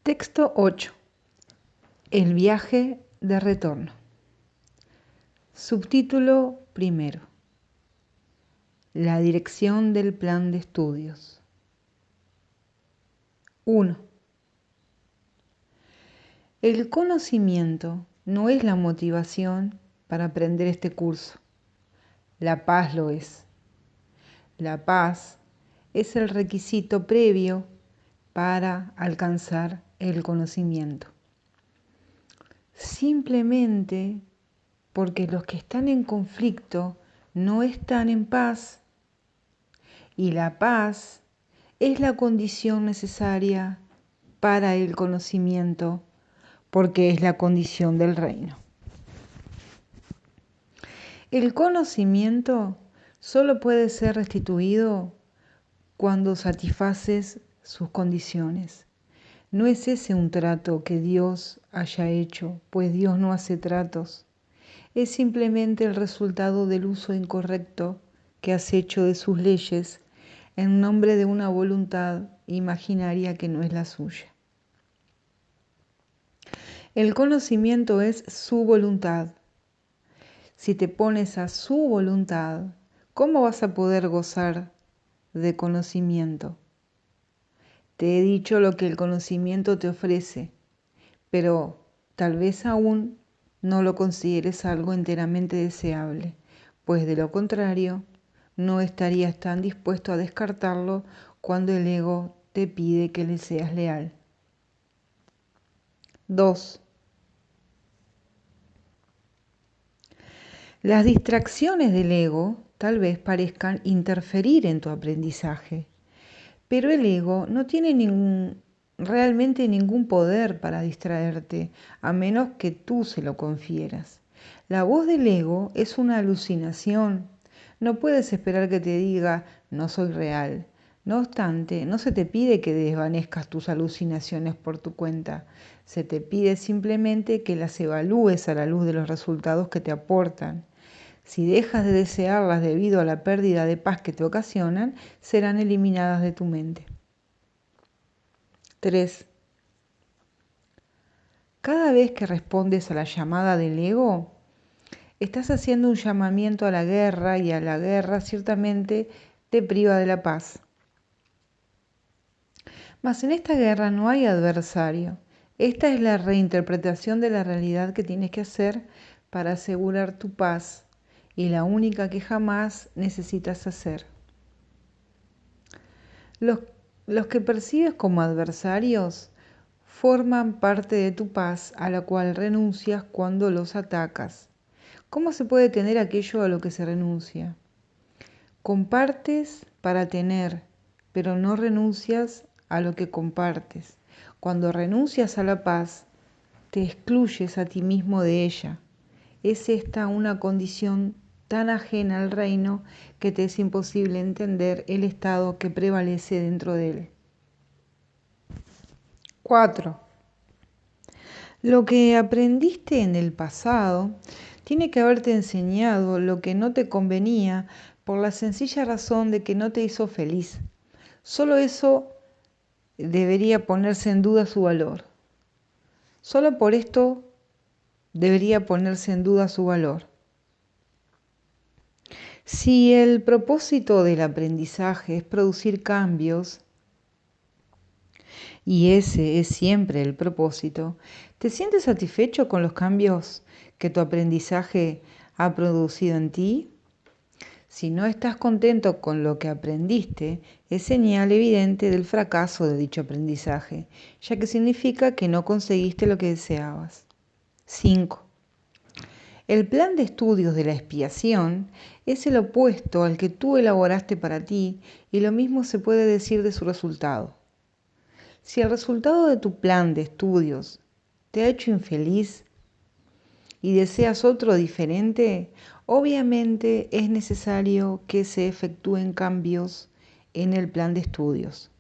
Texto 8. El viaje de retorno. Subtítulo primero. La dirección del plan de estudios. 1. El conocimiento no es la motivación para aprender este curso. La paz lo es. La paz es el requisito previo para alcanzar el conocimiento. Simplemente porque los que están en conflicto no están en paz, y la paz es la condición necesaria para el conocimiento, porque es la condición del reino. El conocimiento solo puede ser restituido cuando satisfaces sus condiciones. No es ese un trato que Dios haya hecho, pues Dios no hace tratos. Es simplemente el resultado del uso incorrecto que has hecho de sus leyes en nombre de una voluntad imaginaria que no es la suya. El conocimiento es su voluntad. Si te pones a su voluntad, ¿cómo vas a poder gozar de conocimiento? Te he dicho lo que el conocimiento te ofrece, pero tal vez aún no lo consideres algo enteramente deseable, pues de lo contrario, no estarías tan dispuesto a descartarlo cuando el ego te pide que le seas leal. 2. Las distracciones del ego tal vez parezcan interferir en tu aprendizaje, pero el ego no tiene realmente ningún poder para distraerte, a menos que tú se lo confieras. La voz del ego es una alucinación. No puedes esperar que te diga, no soy real. No obstante, no se te pide que desvanezcas tus alucinaciones por tu cuenta. Se te pide simplemente que las evalúes a la luz de los resultados que te aportan. Si dejas de desearlas debido a la pérdida de paz que te ocasionan, serán eliminadas de tu mente. 3. Cada vez que respondes a la llamada del ego, estás haciendo un llamamiento a la guerra, y a la guerra ciertamente te priva de la paz. Mas en esta guerra no hay adversario. Esta es la reinterpretación de la realidad que tienes que hacer para asegurar tu paz, y la única que jamás necesitas hacer. Los que percibes como adversarios forman parte de tu paz, a la cual renuncias cuando los atacas. ¿Cómo se puede tener aquello a lo que se renuncia? Compartes para tener, pero no renuncias a lo que compartes. Cuando renuncias a la paz, te excluyes a ti mismo de ella. Es esta una condición tan ajena al reino que te es imposible entender el estado que prevalece dentro de él. 4. Lo que aprendiste en el pasado tiene que haberte enseñado lo que no te convenía por la sencilla razón de que no te hizo feliz. Solo eso debería ponerse en duda su valor. Solo por esto debería ponerse en duda su valor. Si el propósito del aprendizaje es producir cambios, y ese es siempre el propósito, ¿te sientes satisfecho con los cambios que tu aprendizaje ha producido en ti? Si no estás contento con lo que aprendiste, es señal evidente del fracaso de dicho aprendizaje, ya que significa que no conseguiste lo que deseabas. 5. El plan de estudios de la expiación es el opuesto al que tú elaboraste para ti, y lo mismo se puede decir de su resultado. Si el resultado de tu plan de estudios te ha hecho infeliz y deseas otro diferente, obviamente es necesario que se efectúen cambios en el plan de estudios.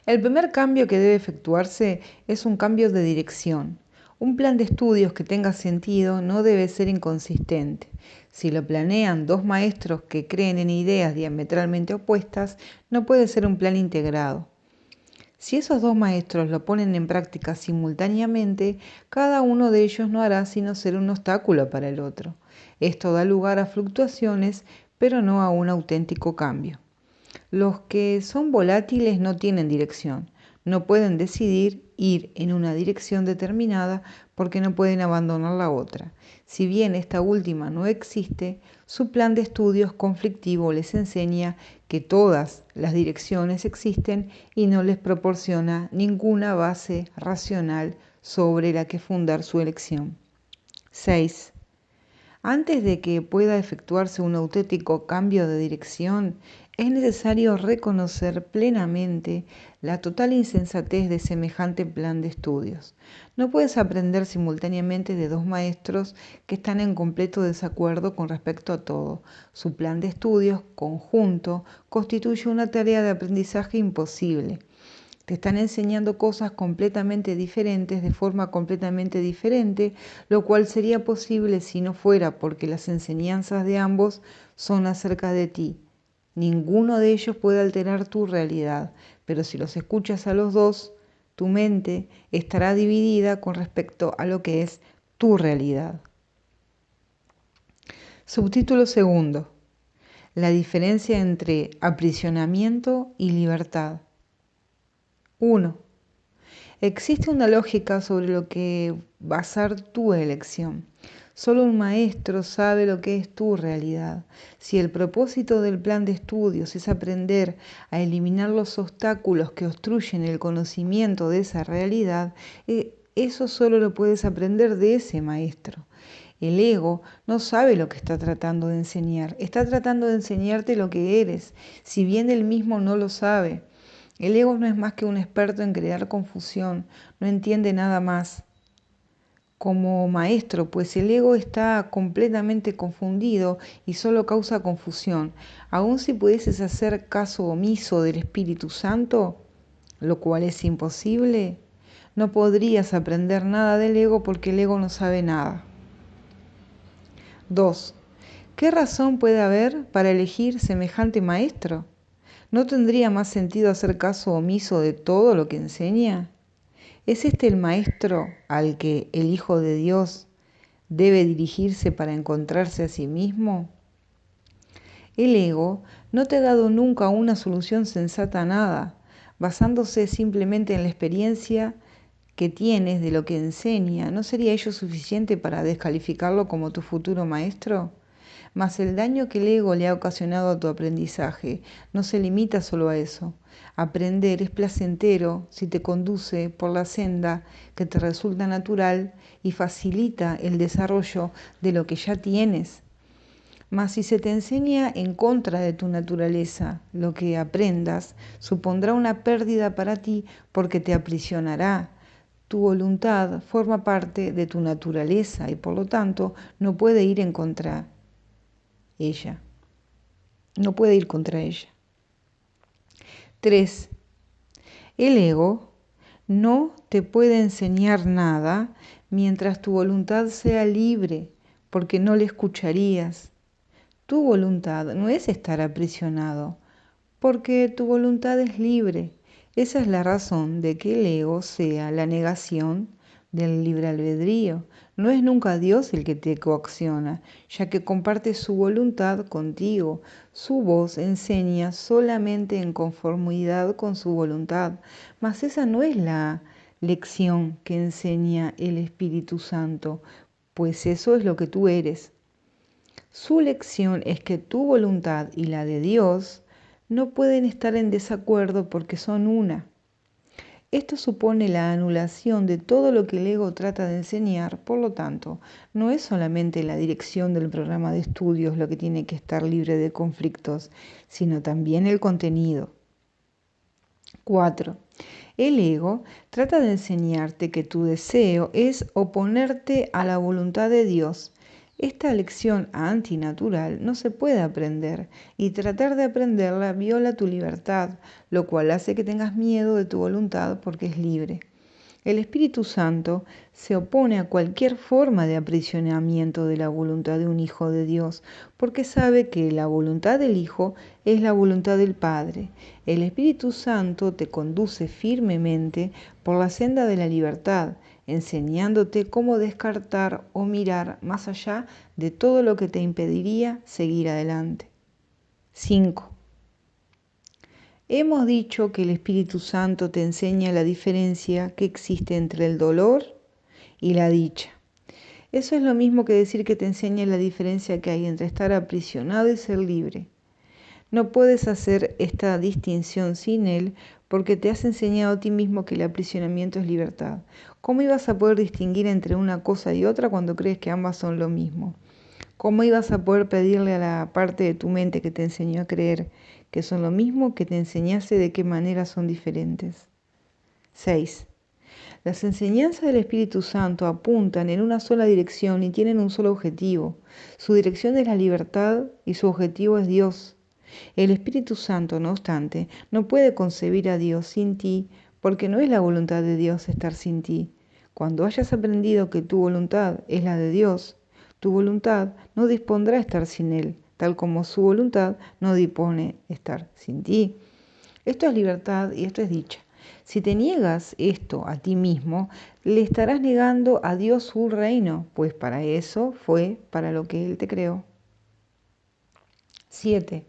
El primer cambio que debe efectuarse es un cambio de dirección. Un plan de estudios que tenga sentido no debe ser inconsistente. Si lo planean dos maestros que creen en ideas diametralmente opuestas, no puede ser un plan integrado. Si esos dos maestros lo ponen en práctica simultáneamente, cada uno de ellos no hará sino ser un obstáculo para el otro. Esto da lugar a fluctuaciones, pero no a un auténtico cambio. Los que son volátiles no tienen dirección, no pueden decidir ir en una dirección determinada porque no pueden abandonar la otra. Si bien esta última no existe, su plan de estudios conflictivo les enseña que todas las direcciones existen y no les proporciona ninguna base racional sobre la que fundar su elección. 6. Antes de que pueda efectuarse un auténtico cambio de dirección, es necesario reconocer plenamente la total insensatez de semejante plan de estudios. No puedes aprender simultáneamente de dos maestros que están en completo desacuerdo con respecto a todo. Su plan de estudios conjunto constituye una tarea de aprendizaje imposible. Te están enseñando cosas completamente diferentes, de forma completamente diferente, lo cual sería posible si no fuera porque las enseñanzas de ambos son acerca de ti. Ninguno de ellos puede alterar tu realidad, pero si los escuchas a los dos, tu mente estará dividida con respecto a lo que es tu realidad. Subtítulo segundo. La diferencia entre aprisionamiento y libertad. 1. Existe una lógica sobre lo que basar tu elección. Solo un maestro sabe lo que es tu realidad. Si el propósito del plan de estudios es aprender a eliminar los obstáculos que obstruyen el conocimiento de esa realidad, eso solo lo puedes aprender de ese maestro. El ego no sabe lo que está tratando de enseñar. Está tratando de enseñarte lo que eres, si bien él mismo no lo sabe. El ego no es más que un experto en crear confusión, no entiende nada más. Como maestro, pues el ego está completamente confundido y solo causa confusión. Aun si pudieses hacer caso omiso del Espíritu Santo, lo cual es imposible, no podrías aprender nada del ego porque el ego no sabe nada. 2. ¿Qué razón puede haber para elegir semejante maestro? ¿No tendría más sentido hacer caso omiso de todo lo que enseña? ¿Es este el maestro al que el Hijo de Dios debe dirigirse para encontrarse a sí mismo? El ego no te ha dado nunca una solución sensata a nada, basándose simplemente en la experiencia que tienes de lo que enseña. ¿No sería ello suficiente para descalificarlo como tu futuro maestro? Mas el daño que el ego le ha ocasionado a tu aprendizaje no se limita solo a eso. Aprender es placentero si te conduce por la senda que te resulta natural y facilita el desarrollo de lo que ya tienes. Mas si se te enseña en contra de tu naturaleza, lo que aprendas supondrá una pérdida para ti porque te aprisionará. Tu voluntad forma parte de tu naturaleza y por lo tanto no puede ir en contra ella. No puede ir contra ella. 3. El ego no te puede enseñar nada mientras tu voluntad sea libre, porque no le escucharías. Tu voluntad no es estar aprisionado, porque tu voluntad es libre. Esa es la razón de que el ego sea la negación del libre albedrío. No es nunca Dios el que te coacciona, ya que comparte su voluntad contigo. Su voz enseña solamente en conformidad con su voluntad, mas esa no es la lección que enseña el Espíritu Santo, pues eso es lo que tú eres. Su lección es que tu voluntad y la de Dios no pueden estar en desacuerdo porque son una. Esto supone la anulación de todo lo que el ego trata de enseñar, por lo tanto, no es solamente la dirección del programa de estudios lo que tiene que estar libre de conflictos, sino también el contenido. 4. El ego trata de enseñarte que tu deseo es oponerte a la voluntad de Dios. Esta lección antinatural no se puede aprender y tratar de aprenderla viola tu libertad, lo cual hace que tengas miedo de tu voluntad porque es libre. El Espíritu Santo se opone a cualquier forma de aprisionamiento de la voluntad de un hijo de Dios, porque sabe que la voluntad del Hijo es la voluntad del Padre. El Espíritu Santo te conduce firmemente por la senda de la libertad, enseñándote cómo descartar o mirar más allá de todo lo que te impediría seguir adelante. 5. Hemos dicho que el Espíritu Santo te enseña la diferencia que existe entre el dolor y la dicha. Eso es lo mismo que decir que te enseña la diferencia que hay entre estar aprisionado y ser libre. No puedes hacer esta distinción sin él porque te has enseñado a ti mismo que el aprisionamiento es libertad. ¿Cómo ibas a poder distinguir entre una cosa y otra cuando crees que ambas son lo mismo? ¿Cómo ibas a poder pedirle a la parte de tu mente que te enseñó a creer que son lo mismo que te enseñase de qué manera son diferentes? 6. Las enseñanzas del Espíritu Santo apuntan en una sola dirección y tienen un solo objetivo. Su dirección es la libertad y su objetivo es Dios. El Espíritu Santo, no obstante, no puede concebir a Dios sin ti porque no es la voluntad de Dios estar sin ti. Cuando hayas aprendido que tu voluntad es la de Dios, tu voluntad no dispondrá estar sin Él, tal como su voluntad no dispone estar sin ti. Esto es libertad y esto es dicha. Si te niegas esto a ti mismo, le estarás negando a Dios su reino, pues para eso fue para lo que Él te creó. 7.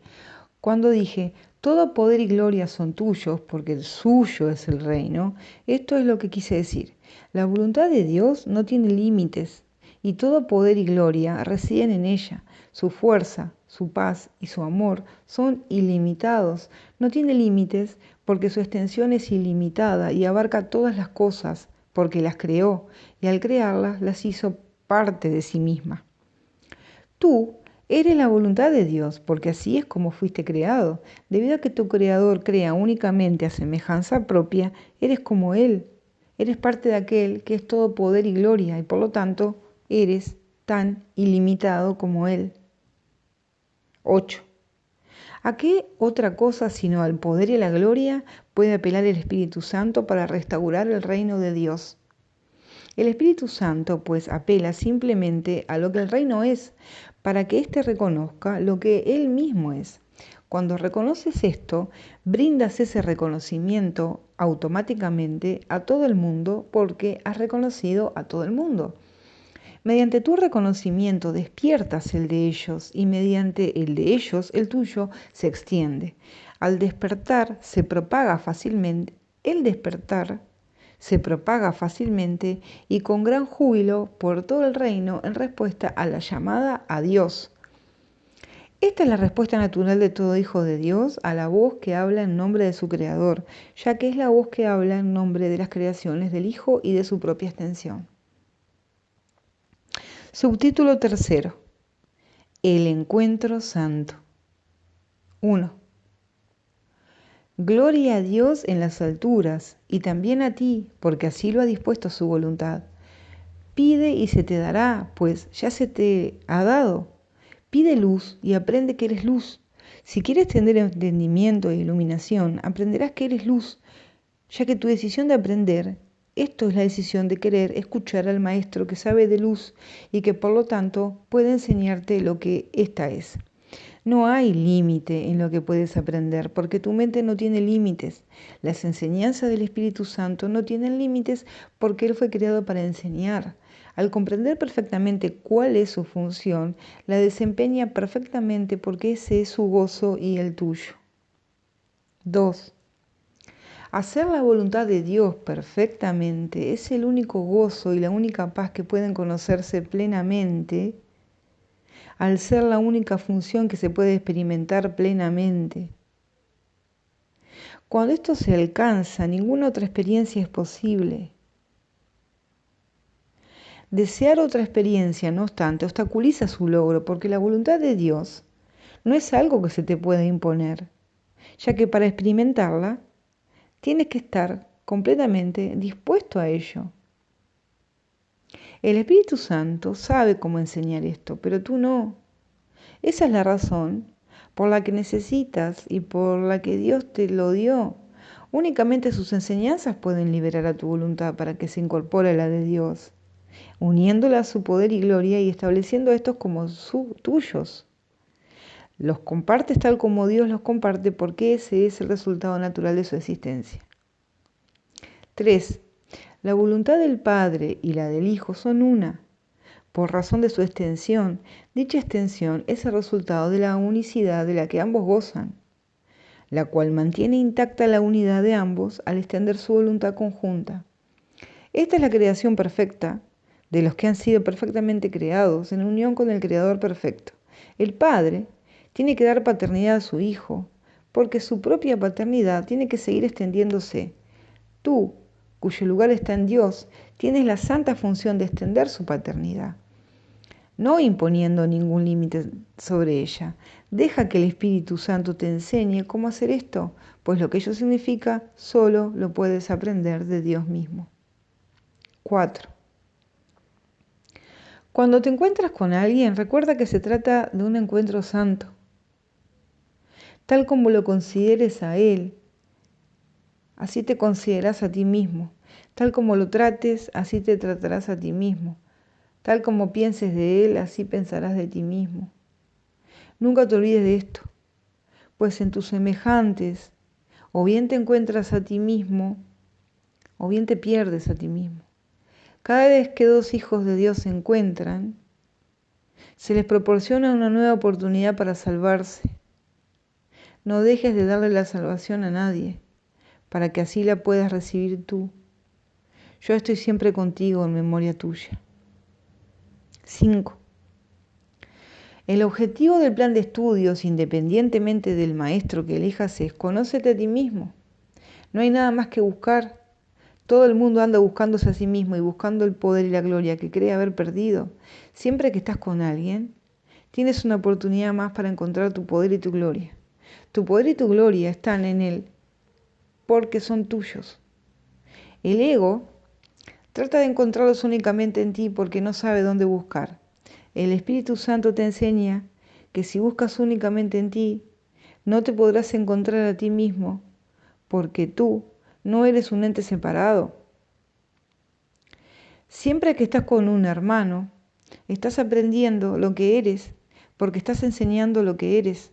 Cuando dije, todo poder y gloria son tuyos, porque el suyo es el reino, esto es lo que quise decir. La voluntad de Dios no tiene límites, y todo poder y gloria residen en ella. Su fuerza, su paz y su amor son ilimitados. No tiene límites porque su extensión es ilimitada y abarca todas las cosas, porque las creó, y al crearlas las hizo parte de sí misma. Tú eres la voluntad de Dios, porque así es como fuiste creado. Debido a que tu Creador crea únicamente a semejanza propia, eres como Él. Eres parte de aquel que es todo poder y gloria, y por lo tanto, eres tan ilimitado como Él. 8. ¿A qué otra cosa sino al poder y a la gloria puede apelar el Espíritu Santo para restaurar el reino de Dios? El Espíritu Santo pues apela simplemente a lo que el reino es, para que éste reconozca lo que él mismo es. Cuando reconoces esto, brindas ese reconocimiento automáticamente a todo el mundo porque has reconocido a todo el mundo. Mediante tu reconocimiento despiertas el de ellos y mediante el de ellos el tuyo se extiende. Al despertar se propaga fácilmente, el despertar se propaga fácilmente y con gran júbilo por todo el reino en respuesta a la llamada a Dios. Esta es la respuesta natural de todo hijo de Dios a la voz que habla en nombre de su Creador, ya que es la voz que habla en nombre de las creaciones del Hijo y de su propia extensión. Subtítulo 3. El encuentro santo. 1. Gloria a Dios en las alturas y también a ti, porque así lo ha dispuesto su voluntad. Pide y se te dará, pues ya se te ha dado. Pide luz y aprende que eres luz. Si quieres tener entendimiento e iluminación, aprenderás que eres luz, ya que tu decisión de aprender, esto es la decisión de querer escuchar al Maestro que sabe de luz y que por lo tanto puede enseñarte lo que ésta es. No hay límite en lo que puedes aprender, porque tu mente no tiene límites. Las enseñanzas del Espíritu Santo no tienen límites porque Él fue creado para enseñar. Al comprender perfectamente cuál es su función, la desempeña perfectamente porque ese es su gozo y el tuyo. 2. Hacer la voluntad de Dios perfectamente es el único gozo y la única paz que pueden conocerse plenamente, al ser la única función que se puede experimentar plenamente. Cuando esto se alcanza, ninguna otra experiencia es posible. Desear otra experiencia, no obstante, obstaculiza su logro, porque la voluntad de Dios no es algo que se te pueda imponer, ya que para experimentarla tienes que estar completamente dispuesto a ello. El Espíritu Santo sabe cómo enseñar esto, pero tú no. Esa es la razón por la que necesitas y por la que Dios te lo dio, Únicamente sus enseñanzas pueden liberar a tu voluntad para que se incorpore a la de Dios, uniéndola a su poder y gloria y estableciendo estos como tuyos. Los compartes tal como Dios los comparte porque ese es el resultado natural de su existencia. 3. La voluntad del Padre y la del Hijo son una. Por razón de su extensión, dicha extensión es el resultado de la unicidad de la que ambos gozan, la cual mantiene intacta la unidad de ambos al extender su voluntad conjunta. Esta es la creación perfecta de los que han sido perfectamente creados en unión con el Creador perfecto. El Padre tiene que dar paternidad a su Hijo, porque su propia paternidad tiene que seguir extendiéndose. Tú, cuyo lugar está en Dios, tienes la santa función de extender su paternidad, no imponiendo ningún límite sobre ella. Deja que el Espíritu Santo te enseñe cómo hacer esto, pues lo que ello significa solo lo puedes aprender de Dios mismo. 4. Cuando te encuentras con alguien, recuerda que se trata de un encuentro santo. Tal como lo consideres a él, así te consideras a ti mismo. Tal como lo trates, así te tratarás a ti mismo. Tal como pienses de él, así pensarás de ti mismo. Nunca te olvides de esto, pues en tus semejantes, o bien te encuentras a ti mismo, o bien te pierdes a ti mismo. Cada vez que dos hijos de Dios se encuentran, se les proporciona una nueva oportunidad para salvarse. No dejes de darle la salvación a nadie, para que así la puedas recibir tú. Yo estoy siempre contigo en memoria tuya. 5. El objetivo del plan de estudios, independientemente del maestro que elijas, es conócete a ti mismo. No hay nada más que buscar. Todo el mundo anda buscándose a sí mismo y buscando el poder y la gloria que cree haber perdido. Siempre que estás con alguien, tienes una oportunidad más para encontrar tu poder y tu gloria. Tu poder y tu gloria están en él porque son tuyos. El ego trata de encontrarlos únicamente en ti porque no sabe dónde buscar. El Espíritu Santo te enseña que si buscas únicamente en ti, no te podrás encontrar a ti mismo, porque tú no eres un ente separado. Siempre que estás con un hermano, estás aprendiendo lo que eres, porque estás enseñando lo que eres.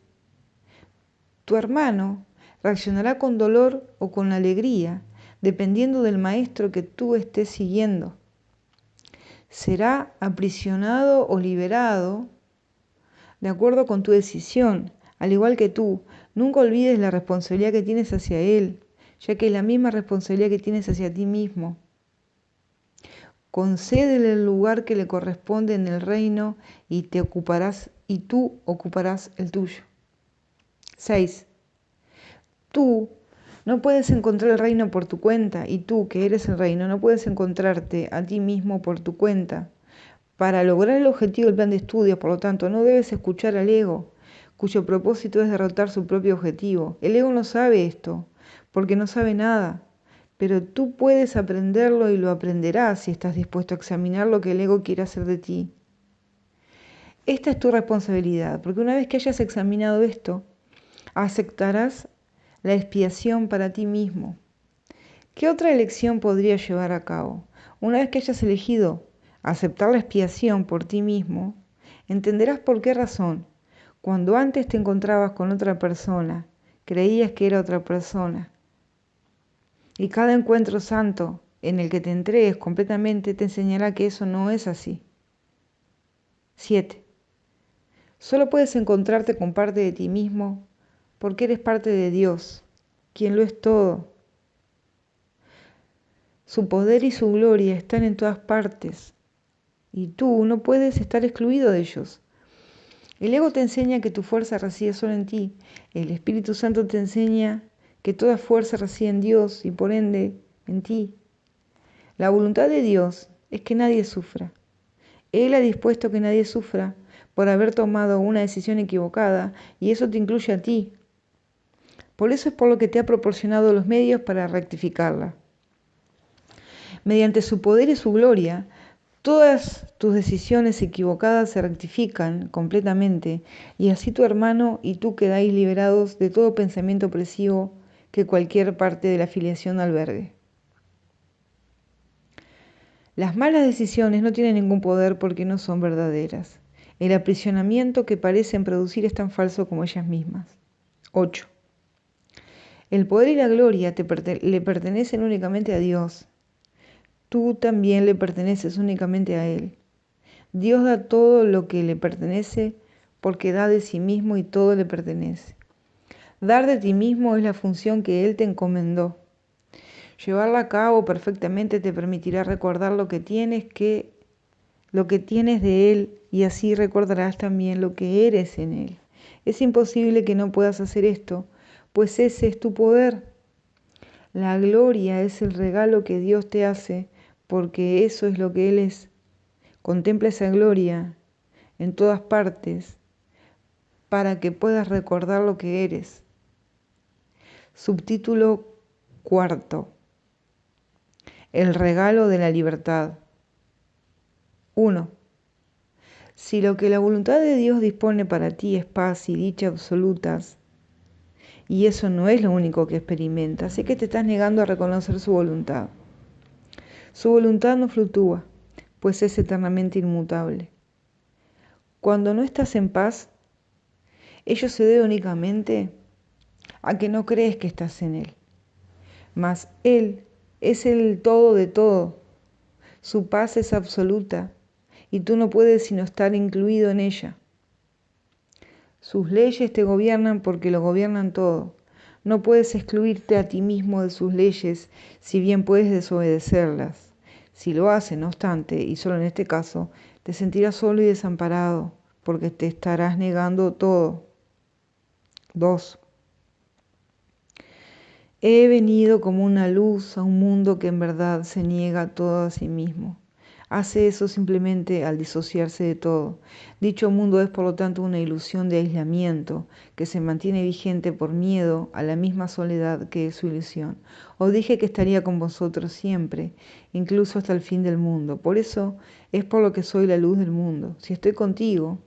Tu hermano reaccionará con dolor o con alegría, dependiendo del maestro que tú estés siguiendo. Será aprisionado o liberado de acuerdo con tu decisión, al igual que tú. Nunca olvides la responsabilidad que tienes hacia él, ya que es la misma responsabilidad que tienes hacia ti mismo. Concédele el lugar que le corresponde en el reino y tú ocuparás el tuyo. 6. Tú no puedes encontrar el reino por tu cuenta, y tú, que eres el reino, no puedes encontrarte a ti mismo por tu cuenta. Para lograr el objetivo del plan de estudios, por lo tanto, no debes escuchar al ego, cuyo propósito es derrotar su propio objetivo. El ego no sabe esto, porque no sabe nada, pero tú puedes aprenderlo y lo aprenderás si estás dispuesto a examinar lo que el ego quiere hacer de ti. Esta es tu responsabilidad, porque una vez que hayas examinado esto, aceptarás la expiación para ti mismo. ¿Qué otra elección podrías llevar a cabo? Una vez que hayas elegido aceptar la expiación por ti mismo, entenderás por qué razón, cuando antes te encontrabas con otra persona, creías que era otra persona. Y cada encuentro santo en el que te entregues completamente te enseñará que eso no es así. 7. Solo puedes encontrarte con parte de ti mismo porque eres parte de Dios, quien lo es todo. Su poder y su gloria están en todas partes y tú no puedes estar excluido de ellos. El ego te enseña que tu fuerza reside solo en ti. El Espíritu Santo te enseña que toda fuerza reside en Dios y por ende en ti. La voluntad de Dios es que nadie sufra. Él ha dispuesto que nadie sufra por haber tomado una decisión equivocada y eso te incluye a ti. Por eso es por lo que te ha proporcionado los medios para rectificarla. Mediante su poder y su gloria, todas tus decisiones equivocadas se rectifican completamente y así tu hermano y tú quedáis liberados de todo pensamiento opresivo que cualquier parte de la filiación albergue. Las malas decisiones no tienen ningún poder porque no son verdaderas. El aprisionamiento que parecen producir es tan falso como ellas mismas. 8. El poder y la gloria le pertenecen únicamente a Dios. Tú también le perteneces únicamente a Él. Dios da todo lo que le pertenece porque da de sí mismo y todo le pertenece. Dar de ti mismo es la función que Él te encomendó. Llevarla a cabo perfectamente te permitirá recordar lo que tienes de Él, y así recordarás también lo que eres en Él. Es imposible que no puedas hacer esto, pues ese es tu poder. La gloria es el regalo que Dios te hace, porque eso es lo que Él es. Contempla esa gloria en todas partes para que puedas recordar lo que eres. Subtítulo 4. El regalo de la libertad. 1. Si lo que la voluntad de Dios dispone para ti es paz y dicha absolutas, y eso no es lo único que experimentas, es que te estás negando a reconocer su voluntad. Su voluntad no fluctúa, pues es eternamente inmutable. Cuando no estás en paz, ello se debe únicamente a que no crees que estás en Él. Mas Él es el todo de todo. Su paz es absoluta y tú no puedes sino estar incluido en ella. Sus leyes te gobiernan porque lo gobiernan todo. No puedes excluirte a ti mismo de sus leyes, si bien puedes desobedecerlas. Si lo haces, no obstante, y solo en este caso, te sentirás solo y desamparado, porque te estarás negando todo. 2. He venido como una luz a un mundo que en verdad se niega todo a sí mismo. Hace eso simplemente al disociarse de todo. Dicho mundo es por lo tanto una ilusión de aislamiento que se mantiene vigente por miedo a la misma soledad que es su ilusión. Os dije que estaría con vosotros siempre, incluso hasta el fin del mundo. Por eso es por lo que soy la luz del mundo. Si estoy contigo,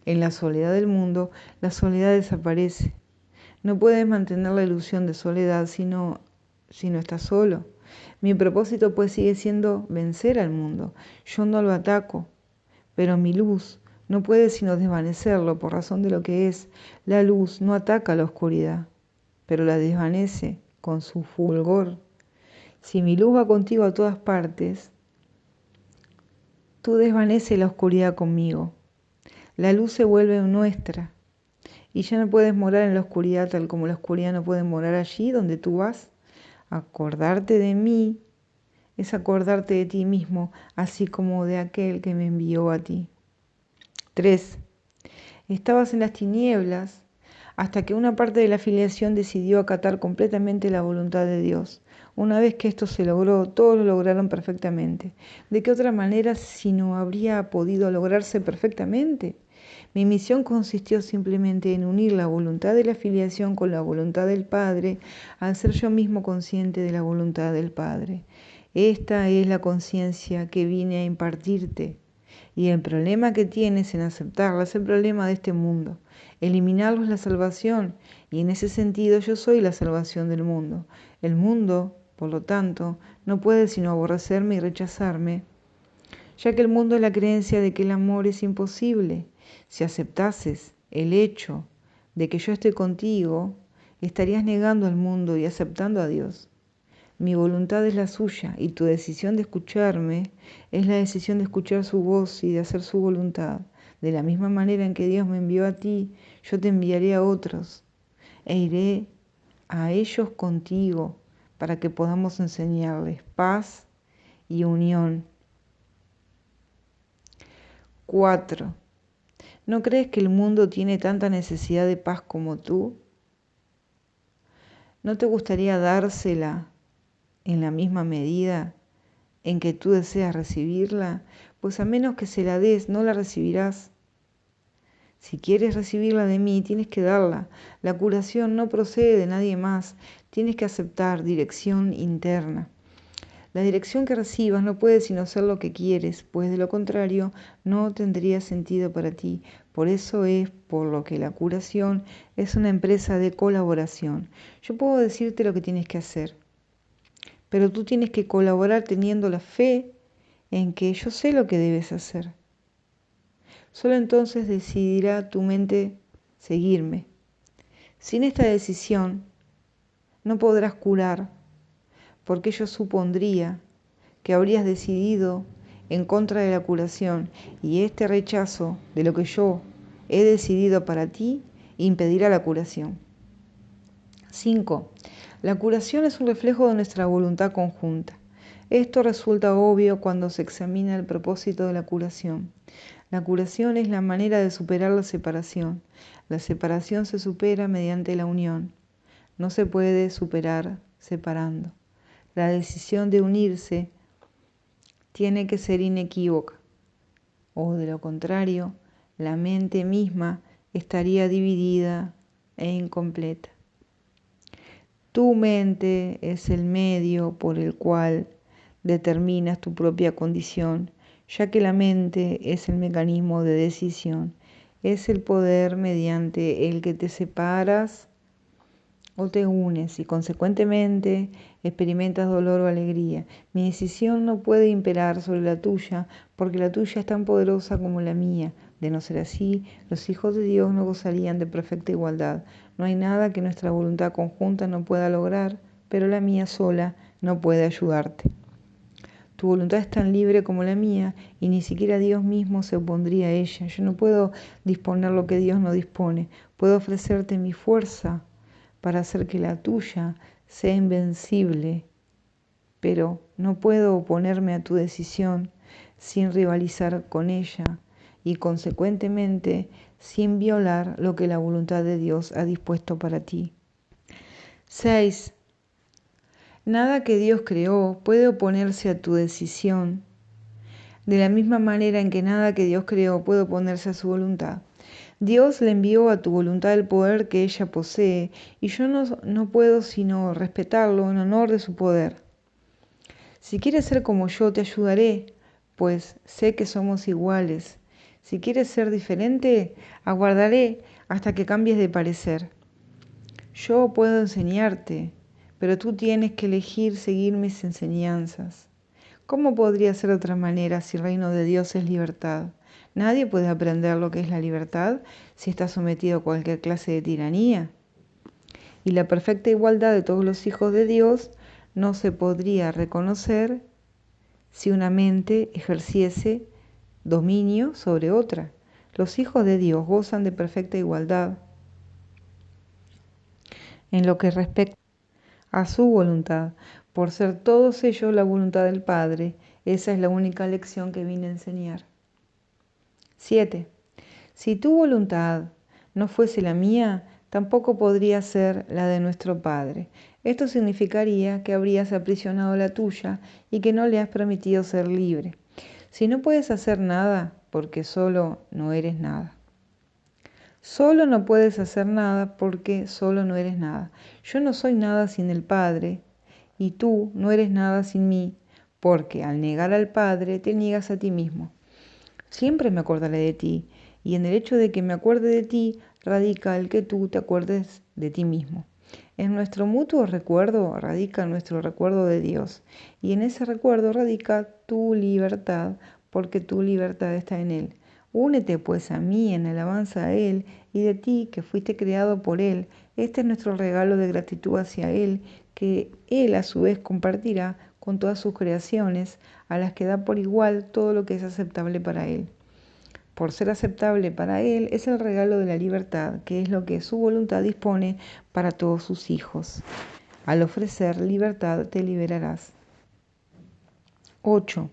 en la soledad del mundo, la soledad desaparece. No puedes mantener la ilusión de soledad si no estás solo. Mi propósito pues sigue siendo vencer al mundo. Yo no lo ataco, pero mi luz no puede sino desvanecerlo por razón de lo que es. La luz no ataca a la oscuridad, pero la desvanece con su fulgor. Si mi luz va contigo a todas partes, tú desvaneces la oscuridad conmigo. La luz se vuelve nuestra. Y ya no puedes morar en la oscuridad tal como la oscuridad no puede morar allí donde tú vas. Acordarte de mí es acordarte de ti mismo, así como de aquel que me envió a ti. 3. Estabas en las tinieblas hasta que una parte de la filiación decidió acatar completamente la voluntad de Dios. Una vez que esto se logró, todos lo lograron perfectamente. ¿De qué otra manera si no habría podido lograrse perfectamente? Mi misión consistió simplemente en unir la voluntad de la filiación con la voluntad del Padre, al ser yo mismo consciente de la voluntad del Padre. Esta es la conciencia que vine a impartirte. Y el problema que tienes en aceptarla es el problema de este mundo. Eliminarlo es la salvación, y en ese sentido yo soy la salvación del mundo. El mundo, por lo tanto, no puede sino aborrecerme y rechazarme, ya que el mundo es la creencia de que el amor es imposible. Si aceptases el hecho de que yo estoy contigo, estarías negando al mundo y aceptando a Dios. Mi voluntad es la suya y tu decisión de escucharme es la decisión de escuchar su voz y de hacer su voluntad. De la misma manera en que Dios me envió a ti, yo te enviaré a otros e iré a ellos contigo para que podamos enseñarles paz y unión. 4. ¿No crees que el mundo tiene tanta necesidad de paz como tú? ¿No te gustaría dársela en la misma medida en que tú deseas recibirla? Pues a menos que se la des, no la recibirás. Si quieres recibirla de mí, tienes que darla. La curación no procede de nadie más. Tienes que aceptar dirección interna. La dirección que recibas no puede sino ser lo que quieres, pues de lo contrario no tendría sentido para ti. Por eso es por lo que la curación es una empresa de colaboración. Yo puedo decirte lo que tienes que hacer, pero tú tienes que colaborar teniendo la fe en que yo sé lo que debes hacer. Solo entonces decidirá tu mente seguirme. Sin esta decisión no podrás curar, porque ello supondría que habrías decidido en contra de la curación, y este rechazo de lo que yo he decidido para ti impedirá la curación. 5. La curación es un reflejo de nuestra voluntad conjunta. Esto resulta obvio cuando se examina el propósito de la curación. La curación es la manera de superar la separación. La separación se supera mediante la unión. No se puede superar separando. La decisión de unirse tiene que ser inequívoca, o de lo contrario, la mente misma estaría dividida e incompleta. Tu mente es el medio por el cual determinas tu propia condición, ya que la mente es el mecanismo de decisión, es el poder mediante el que te separas o te unes y consecuentemente experimentas dolor o alegría. Mi decisión no puede imperar sobre la tuya porque la tuya es tan poderosa como la mía. De no ser así, los hijos de Dios no gozarían de perfecta igualdad. No hay nada que nuestra voluntad conjunta no pueda lograr, pero la mía sola no puede ayudarte. Tu voluntad es tan libre como la mía y ni siquiera Dios mismo se opondría a ella. Yo no puedo disponer lo que Dios no dispone. Puedo ofrecerte mi fuerza para hacer que la tuya sea invencible, pero no puedo oponerme a tu decisión sin rivalizar con ella y consecuentemente sin violar lo que la voluntad de Dios ha dispuesto para ti. 6. Nada que Dios creó puede oponerse a tu decisión, de la misma manera en que nada que Dios creó puede oponerse a su voluntad. Dios le envió a tu voluntad el poder que ella posee, y yo no puedo sino respetarlo en honor de su poder. Si quieres ser como yo, te ayudaré, pues sé que somos iguales. Si quieres ser diferente, aguardaré hasta que cambies de parecer. Yo puedo enseñarte, pero tú tienes que elegir seguir mis enseñanzas. ¿Cómo podría ser de otra manera si el reino de Dios es libertad? Nadie puede aprender lo que es la libertad si está sometido a cualquier clase de tiranía. Y la perfecta igualdad de todos los hijos de Dios no se podría reconocer si una mente ejerciese dominio sobre otra. Los hijos de Dios gozan de perfecta igualdad en lo que respecta a su voluntad, por ser todos ellos la voluntad del Padre. Esa es la única lección que vine a enseñar. 7. Si tu voluntad no fuese la mía, tampoco podría ser la de nuestro Padre. Esto significaría que habrías aprisionado la tuya y que no le has permitido ser libre. Si no puedes hacer nada, porque solo no eres nada. Solo no puedes hacer nada porque solo no eres nada. Yo no soy nada sin el Padre, y tú no eres nada sin mí, porque al negar al Padre te niegas a ti mismo. Siempre me acordaré de ti, y en el hecho de que me acuerde de ti radica el que tú te acuerdes de ti mismo. En nuestro mutuo recuerdo radica nuestro recuerdo de Dios, y en ese recuerdo radica tu libertad, porque tu libertad está en Él. Únete pues a mí en alabanza a Él y de ti que fuiste creado por Él. Este es nuestro regalo de gratitud hacia Él, que Él a su vez compartirá con todas sus creaciones, a las que da por igual todo lo que es aceptable para Él. Por ser aceptable para Él es el regalo de la libertad, que es lo que su voluntad dispone para todos sus hijos. Al ofrecer libertad te liberarás. 8.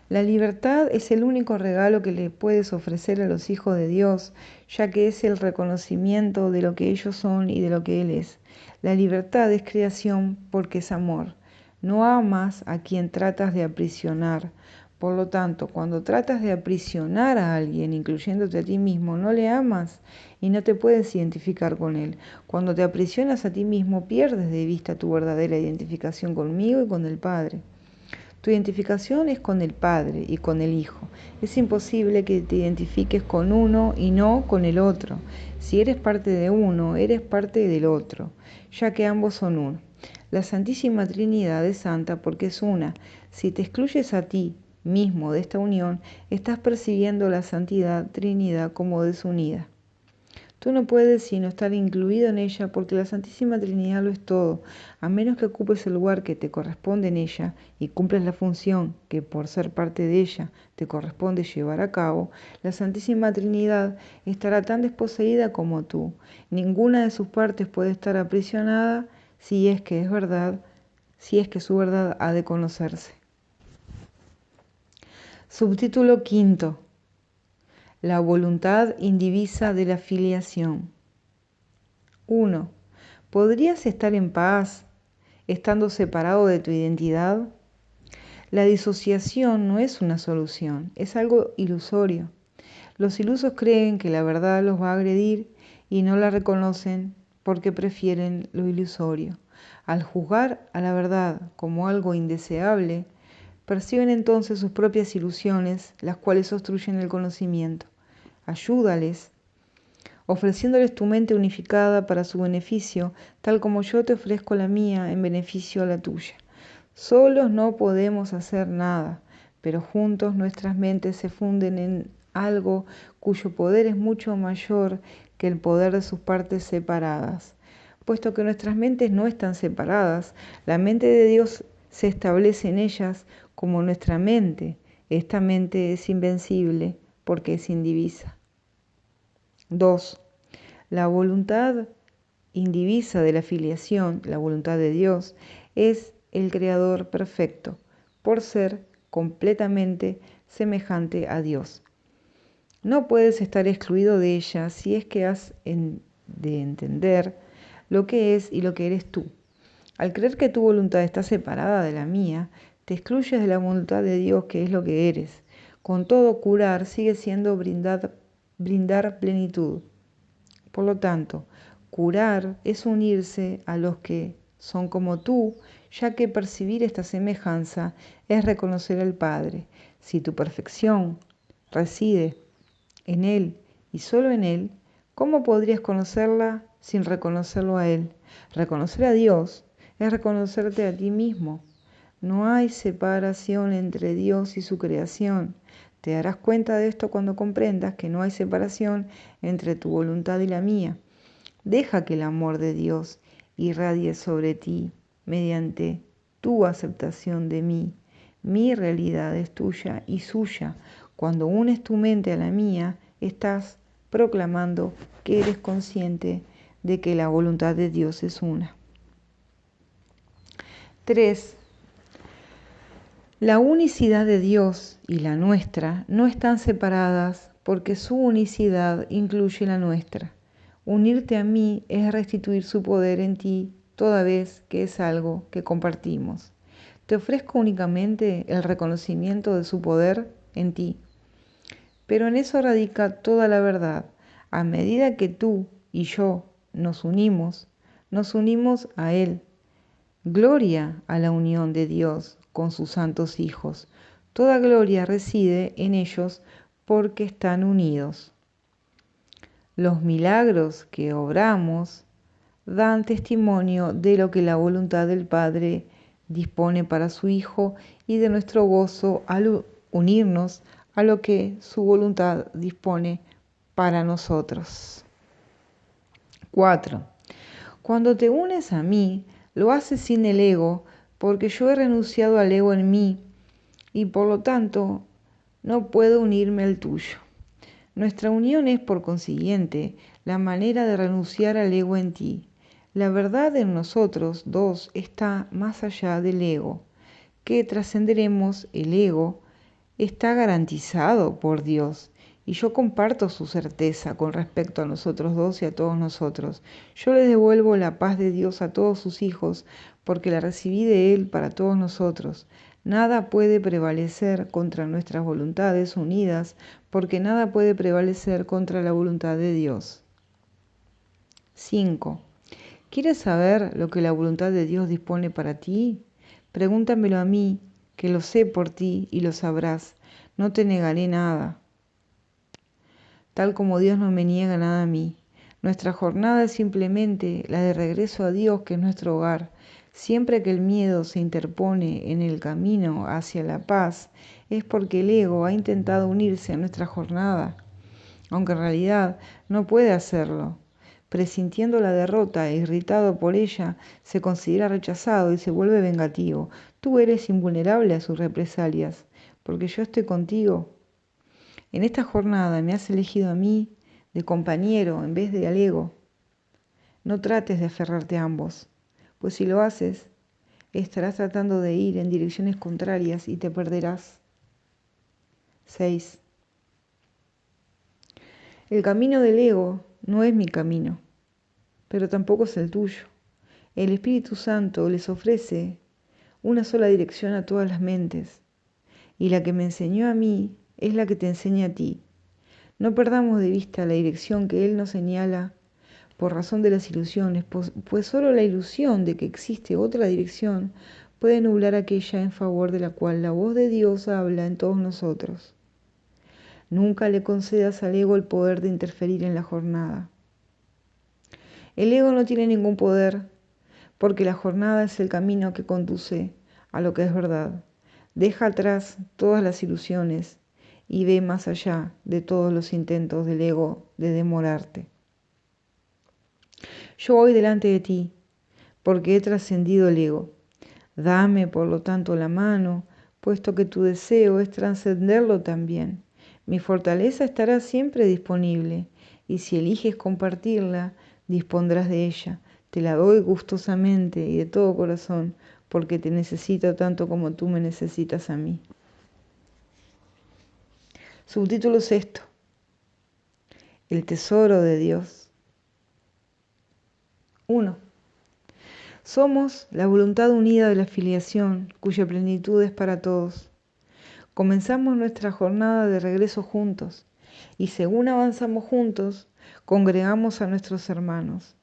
La libertad es el único regalo que le puedes ofrecer a los hijos de Dios, ya que es el reconocimiento de lo que ellos son y de lo que Él es. La libertad es creación porque es amor. No amas a quien tratas de aprisionar, Por lo tanto, cuando tratas de aprisionar a alguien, incluyéndote a ti mismo, no le amas y no te puedes identificar con él. Cuando te aprisionas a ti mismo, pierdes de vista tu verdadera identificación conmigo y con el Padre. Tu identificación es con el Padre y con el Hijo. Es imposible que te identifiques con uno y no con el otro. Si eres parte de uno, eres parte del otro, ya que ambos son uno. La Santísima Trinidad es santa porque es una. Si te excluyes a ti mismo de esta unión, estás percibiendo la santidad Trinidad como desunida. Tú no puedes sino estar incluido en ella porque la Santísima Trinidad lo es todo, a menos que ocupes el lugar que te corresponde en ella y cumples la función que por ser parte de ella te corresponde llevar a cabo, la Santísima Trinidad estará tan desposeída como tú. Ninguna de sus partes puede estar aprisionada si es que es verdad, si es que su verdad ha de conocerse. Subtítulo quinto. La voluntad indivisa de la filiación. 1. ¿Podrías estar en paz estando separado de tu identidad? La disociación no es una solución, es algo ilusorio. Los ilusos creen que la verdad los va a agredir y no la reconocen porque prefieren lo ilusorio. Al juzgar a la verdad como algo indeseable, perciben entonces sus propias ilusiones, las cuales obstruyen el conocimiento. Ayúdales, ofreciéndoles tu mente unificada para su beneficio, tal como yo te ofrezco la mía en beneficio a la tuya. Solos no podemos hacer nada, pero juntos nuestras mentes se funden en algo cuyo poder es mucho mayor que el poder de sus partes separadas. Puesto que nuestras mentes no están separadas, la mente de Dios se establece en ellas como nuestra mente. Esta mente es invencible porque es indivisa. 2. La voluntad indivisa de la filiación, la voluntad de Dios, es el Creador perfecto, por ser completamente semejante a Dios. No puedes estar excluido de ella si es que has de entender lo que es y lo que eres tú. Al creer que tu voluntad está separada de la mía, te excluyes de la voluntad de Dios, que es lo que eres. Con todo, curar sigue siendo brindar plenitud. Por lo tanto, curar es unirse a los que son como tú, ya que percibir esta semejanza es reconocer al Padre. Si tu perfección reside en Él y solo en Él, ¿cómo podrías conocerla sin reconocerlo a Él? Reconocer a Dios es reconocerte a ti mismo. No hay separación entre Dios y su creación. Te darás cuenta de esto cuando comprendas que no hay separación entre tu voluntad y la mía. Deja que el amor de Dios irradie sobre ti mediante tu aceptación de mí. Mi realidad es tuya y suya. Cuando unes tu mente a la mía, estás proclamando que eres consciente de que la voluntad de Dios es una. 3. La unicidad de Dios y la nuestra no están separadas porque su unicidad incluye la nuestra. Unirte a mí es restituir su poder en ti toda vez que es algo que compartimos. Te ofrezco únicamente el reconocimiento de su poder en ti. Pero en eso radica toda la verdad. A medida que tú y yo nos unimos a Él. Gloria a la unión de Dios con sus santos hijos. Toda gloria reside en ellos porque están unidos. Los milagros que obramos dan testimonio de lo que la voluntad del Padre dispone para su Hijo y de nuestro gozo al unirnos a lo que su voluntad dispone para nosotros. 4. Cuando te unes a mí, lo haces sin el ego, porque yo he renunciado al ego en mí y por lo tanto no puedo unirme al tuyo. Nuestra unión es, por consiguiente, la manera de renunciar al ego en ti. La verdad en nosotros dos está más allá del ego. Que trascenderemos el ego está garantizado por Dios. Y yo comparto su certeza con respecto a nosotros dos y a todos nosotros. Yo le devuelvo la paz de Dios a todos sus hijos, porque la recibí de Él para todos nosotros. Nada puede prevalecer contra nuestras voluntades unidas, porque nada puede prevalecer contra la voluntad de Dios. 5. ¿Quieres saber lo que la voluntad de Dios dispone para ti? Pregúntamelo a mí, que lo sé por ti y lo sabrás. No te negaré nada, tal como Dios no me niega nada a mí. Nuestra jornada es simplemente la de regreso a Dios, que es nuestro hogar. Siempre que el miedo se interpone en el camino hacia la paz, es porque el ego ha intentado unirse a nuestra jornada, aunque en realidad no puede hacerlo. Presintiendo la derrota e irritado por ella, se considera rechazado y se vuelve vengativo. Tú eres invulnerable a sus represalias, porque yo estoy contigo. En esta jornada me has elegido a mí de compañero en vez de al ego. No trates de aferrarte a ambos, pues si lo haces, estarás tratando de ir en direcciones contrarias y te perderás. 6. El camino del ego no es mi camino, pero tampoco es el tuyo. El Espíritu Santo les ofrece una sola dirección a todas las mentes, y la que me enseñó a mí es la que te enseña a ti. No perdamos de vista la dirección que Él nos señala por razón de las ilusiones, pues solo la ilusión de que existe otra dirección puede nublar aquella en favor de la cual la voz de Dios habla en todos nosotros. Nunca le concedas al ego el poder de interferir en la jornada. El ego no tiene ningún poder, porque la jornada es el camino que conduce a lo que es verdad. Deja atrás todas las ilusiones y ve más allá de todos los intentos del ego de demorarte. Yo voy delante de ti, porque he trascendido el ego. Dame, por lo tanto, la mano, puesto que tu deseo es trascenderlo también. Mi fortaleza estará siempre disponible, y si eliges compartirla, dispondrás de ella. Te la doy gustosamente y de todo corazón, porque te necesito tanto como tú me necesitas a mí. Subtítulo 6. El tesoro de Dios. 1. Somos la voluntad unida de la filiación, cuya plenitud es para todos. Comenzamos nuestra jornada de regreso juntos, y según avanzamos juntos, congregamos a nuestros hermanos.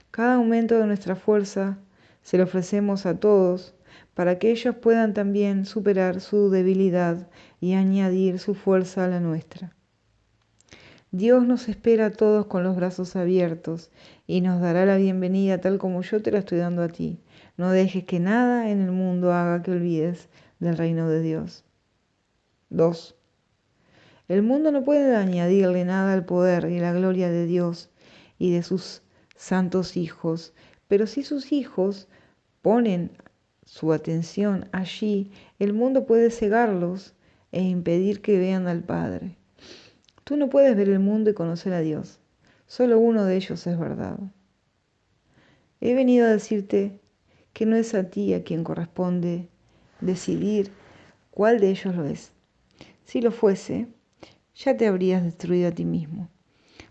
Cada aumento de nuestra fuerza se lo ofrecemos a todos, para que ellos puedan también superar su debilidad y añadir su fuerza a la nuestra. Dios nos espera a todos con los brazos abiertos y nos dará la bienvenida tal como yo te la estoy dando a ti. No dejes que nada en el mundo haga que olvides del reino de Dios. 2. El mundo no puede añadirle nada al poder y la gloria de Dios y de sus santos hijos, pero si sus hijos ponen su atención allí, el mundo puede cegarlos e impedir que vean al Padre. Tú no puedes ver el mundo y conocer a Dios. Solo uno de ellos es verdad. He venido a decirte que no es a ti a quien corresponde decidir cuál de ellos lo es. Si lo fuese, ya te habrías destruido a ti mismo.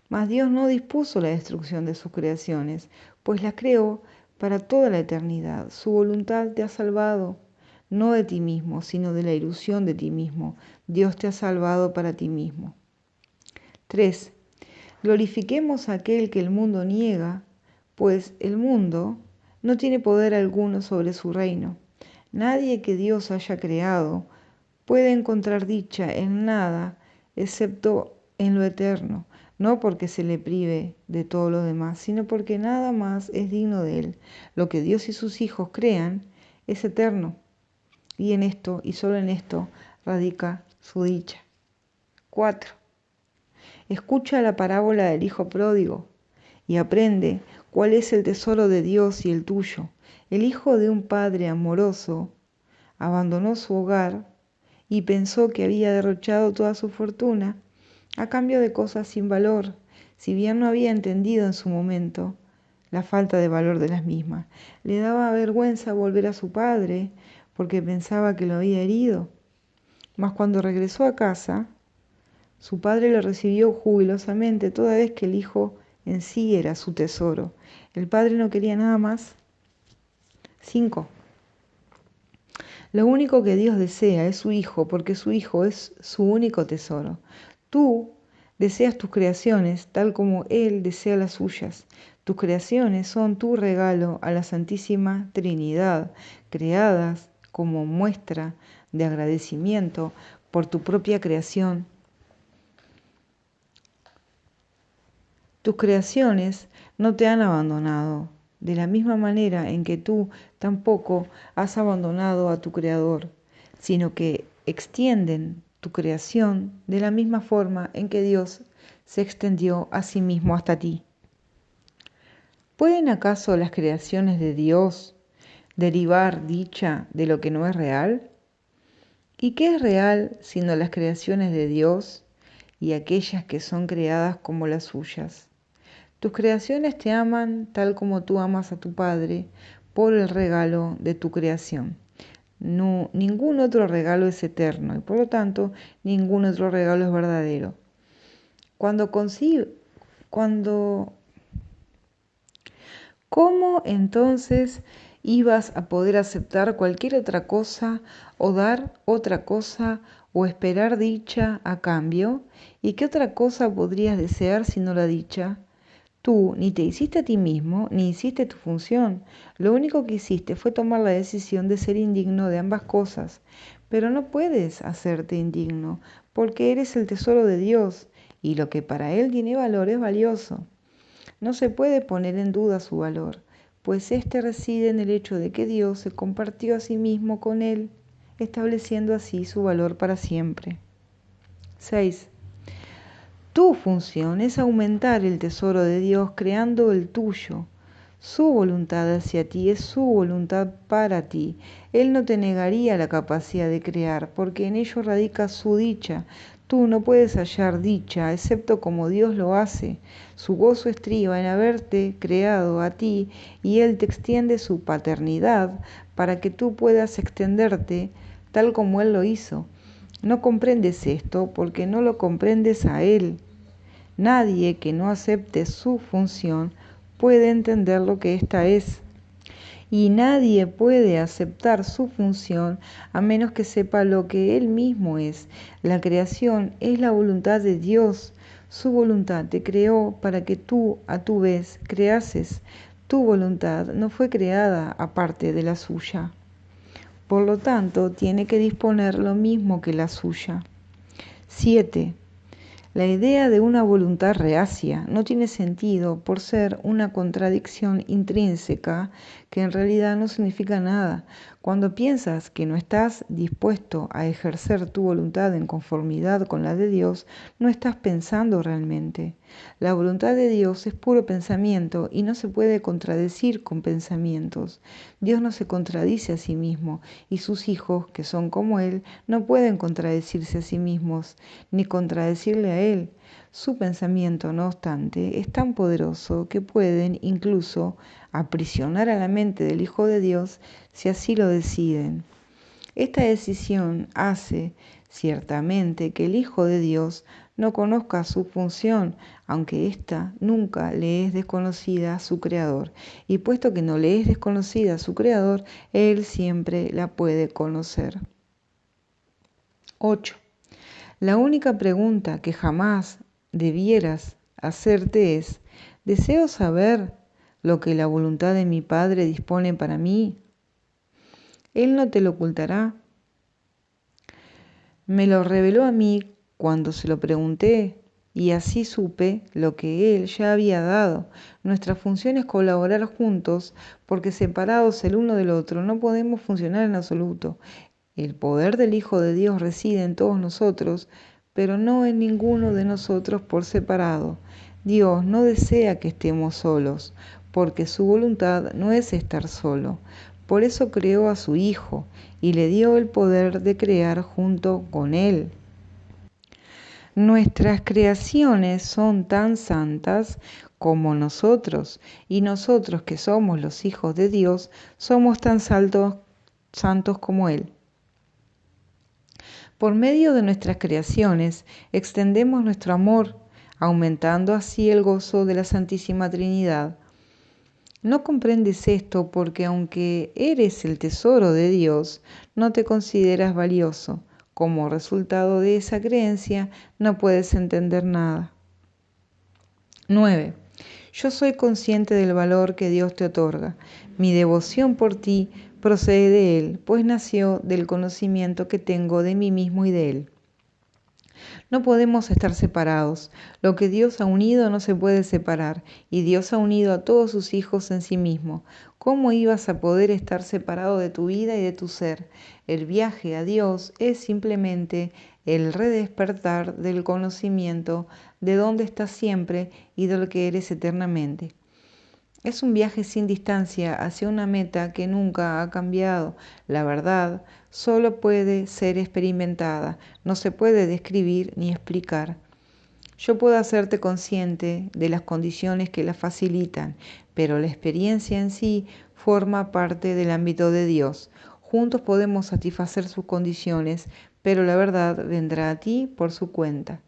Mas Dios no dispuso la destrucción de sus creaciones, pues las creó para toda la eternidad. Su voluntad te ha salvado, no de ti mismo, sino de la ilusión de ti mismo. Dios te ha salvado para ti mismo. 3. Glorifiquemos a aquel que el mundo niega, pues el mundo no tiene poder alguno sobre su reino. Nadie que Dios haya creado puede encontrar dicha en nada excepto en lo eterno, no porque se le prive de todo lo demás, sino porque nada más es digno de él. Lo que Dios y sus hijos crean es eterno, y en esto, y solo en esto, radica su dicha. 4. Escucha la parábola del hijo pródigo y aprende cuál es el tesoro de Dios y el tuyo. El hijo de un padre amoroso abandonó su hogar y pensó que había derrochado toda su fortuna a cambio de cosas sin valor, si bien no había entendido en su momento la falta de valor de las mismas. Le daba vergüenza volver a su padre porque pensaba que lo había herido. Mas cuando regresó a casa, su padre lo recibió jubilosamente, toda vez que el hijo en sí era su tesoro. El padre no quería nada más. 5. Lo único que Dios desea es su Hijo, porque su Hijo es su único tesoro. Tú deseas tus creaciones tal como Él desea las suyas. Tus creaciones son tu regalo a la Santísima Trinidad, creadas como muestra de agradecimiento por tu propia creación. Tus creaciones no te han abandonado, de la misma manera en que tú tampoco has abandonado a tu Creador, sino que extienden tu creación de la misma forma en que Dios se extendió a sí mismo hasta ti. ¿Pueden acaso las creaciones de Dios derivar dicha de lo que no es real? ¿Y qué es real sino las creaciones de Dios y aquellas que son creadas como las suyas? Tus creaciones te aman tal como tú amas a tu Padre por el regalo de tu creación. No, ningún otro regalo es eterno y por lo tanto ningún otro regalo es verdadero. ¿Cómo entonces ibas a poder aceptar cualquier otra cosa o dar otra cosa o esperar dicha a cambio? ¿Y qué otra cosa podrías desear sino la dicha? Tú ni te hiciste a ti mismo, ni hiciste tu función. Lo único que hiciste fue tomar la decisión de ser indigno de ambas cosas. Pero no puedes hacerte indigno, porque eres el tesoro de Dios, y lo que para Él tiene valor es valioso. No se puede poner en duda su valor, pues éste reside en el hecho de que Dios se compartió a sí mismo con Él, estableciendo así su valor para siempre. 6. Tu función es aumentar el tesoro de Dios creando el tuyo. Su voluntad hacia ti es su voluntad para ti. Él no te negaría la capacidad de crear, porque en ello radica su dicha. Tú no puedes hallar dicha, excepto como Dios lo hace. Su gozo estriba en haberte creado a ti, y Él te extiende su paternidad para que tú puedas extenderte tal como Él lo hizo. No comprendes esto porque no lo comprendes a Él. Nadie que no acepte su función puede entender lo que ésta es. Y nadie puede aceptar su función a menos que sepa lo que Él mismo es. La creación es la voluntad de Dios. Su voluntad te creó para que tú, a tu vez, creases. Tu voluntad no fue creada aparte de la suya. Por lo tanto, tiene que disponer lo mismo que la suya. 7. La idea de una voluntad reacia no tiene sentido por ser una contradicción intrínseca que en realidad no significa nada. Cuando piensas que no estás dispuesto a ejercer tu voluntad en conformidad con la de Dios, no estás pensando realmente. La voluntad de Dios es puro pensamiento y no se puede contradecir con pensamientos. Dios no se contradice a sí mismo y sus hijos, que son como Él, no pueden contradecirse a sí mismos ni contradecirle a Él. Su pensamiento, no obstante, es tan poderoso que pueden incluso aprisionar a la mente del Hijo de Dios si así lo deciden. Esta decisión hace, ciertamente, que el Hijo de Dios no conozca su función, aunque ésta nunca le es desconocida a su Creador. Y puesto que no le es desconocida a su Creador, Él siempre la puede conocer. 8. La única pregunta que jamás debieras hacerte es: ¿deseo saber lo que la voluntad de mi Padre dispone para mí? Él no te lo ocultará. Me lo reveló a mí cuando se lo pregunté, y así supe lo que Él ya había dado. Nuestra función es colaborar juntos, porque separados el uno del otro no podemos funcionar en absoluto. El poder del Hijo de Dios reside en todos nosotros, pero no en ninguno de nosotros por separado. Dios no desea que estemos solos, porque su voluntad no es estar solo. Por eso creó a su Hijo y le dio el poder de crear junto con Él. Nuestras creaciones son tan santas como nosotros, y nosotros que somos los hijos de Dios, somos tan santos como Él. Por medio de nuestras creaciones extendemos nuestro amor, aumentando así el gozo de la Santísima Trinidad. No comprendes esto porque aunque eres el tesoro de Dios, no te consideras valioso. Como resultado de esa creencia, no puedes entender nada. 9. Yo soy consciente del valor que Dios te otorga. Mi devoción por ti procede de Él, pues nació del conocimiento que tengo de mí mismo y de Él. No podemos estar separados. Lo que Dios ha unido no se puede separar, y Dios ha unido a todos sus hijos en sí mismo. ¿Cómo ibas a poder estar separado de tu vida y de tu ser? El viaje a Dios es simplemente el redespertar del conocimiento de dónde estás siempre y de lo que eres eternamente. Es un viaje sin distancia hacia una meta que nunca ha cambiado. La verdad solo puede ser experimentada, no se puede describir ni explicar. Yo puedo hacerte consciente de las condiciones que la facilitan, pero la experiencia en sí forma parte del ámbito de Dios. Juntos podemos satisfacer sus condiciones, pero la verdad vendrá a ti por su cuenta.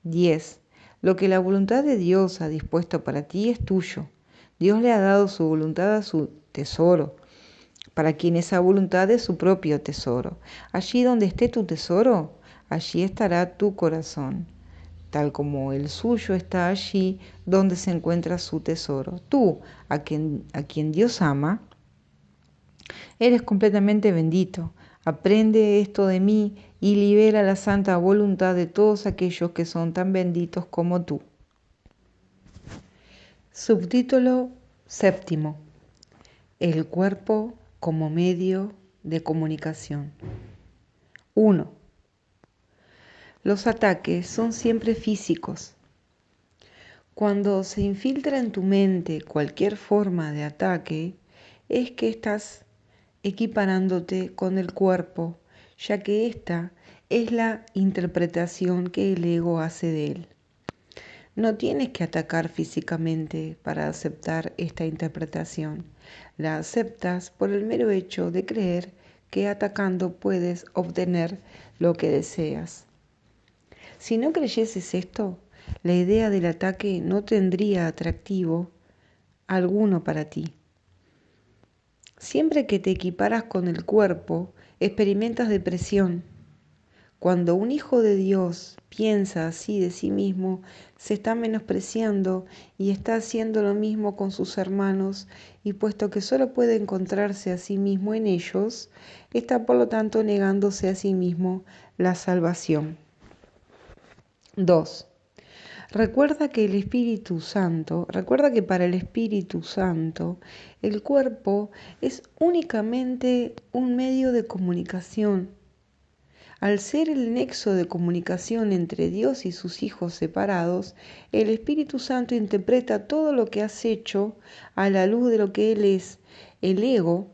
10. Lo que la voluntad de Dios ha dispuesto para ti es tuyo. Dios le ha dado su voluntad a su tesoro, para quien esa voluntad es su propio tesoro. Allí donde esté tu tesoro, allí estará tu corazón, tal como el suyo está allí donde se encuentra su tesoro. Tú, a quien Dios ama, eres completamente bendito. Aprende esto de mí y libera la santa voluntad de todos aquellos que son tan benditos como tú. Subtítulo 7. El cuerpo como medio de comunicación. 1. Los ataques son siempre físicos. Cuando se infiltra en tu mente cualquier forma de ataque, es que estás equiparándote con el cuerpo, ya que esta es la interpretación que el ego hace de él. No tienes que atacar físicamente para aceptar esta interpretación. La aceptas por el mero hecho de creer que atacando puedes obtener lo que deseas. Si no creyeses esto, la idea del ataque no tendría atractivo alguno para ti. Siempre que te equiparas con el cuerpo, experimentas depresión. Cuando un hijo de Dios piensa así de sí mismo, se está menospreciando y está haciendo lo mismo con sus hermanos, y puesto que solo puede encontrarse a sí mismo en ellos, está por lo tanto negándose a sí mismo la salvación. 2. Recuerda que para el Espíritu Santo, el cuerpo es únicamente un medio de comunicación. Al ser el nexo de comunicación entre Dios y sus hijos separados, el Espíritu Santo interpreta todo lo que has hecho a la luz de lo que Él es. El ego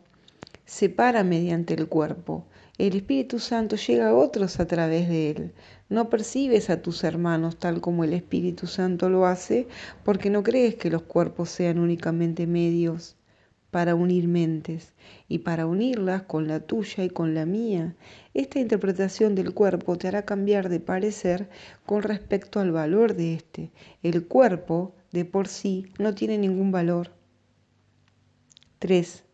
se para mediante el cuerpo. El Espíritu Santo llega a otros a través de él. No percibes a tus hermanos tal como el Espíritu Santo lo hace, porque no crees que los cuerpos sean únicamente medios para unir mentes y para unirlas con la tuya y con la mía. Esta interpretación del cuerpo te hará cambiar de parecer con respecto al valor de este. El cuerpo de por sí no tiene ningún valor. 3.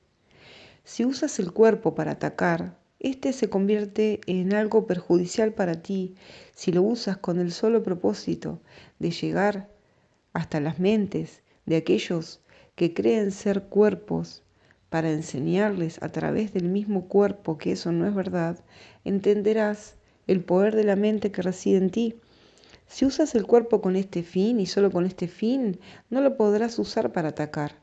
Si usas el cuerpo para atacar, este se convierte en algo perjudicial para ti. Si lo usas con el solo propósito de llegar hasta las mentes de aquellos que creen ser cuerpos para enseñarles a través del mismo cuerpo que eso no es verdad, entenderás el poder de la mente que reside en ti. Si usas el cuerpo con este fin y solo con este fin, no lo podrás usar para atacar.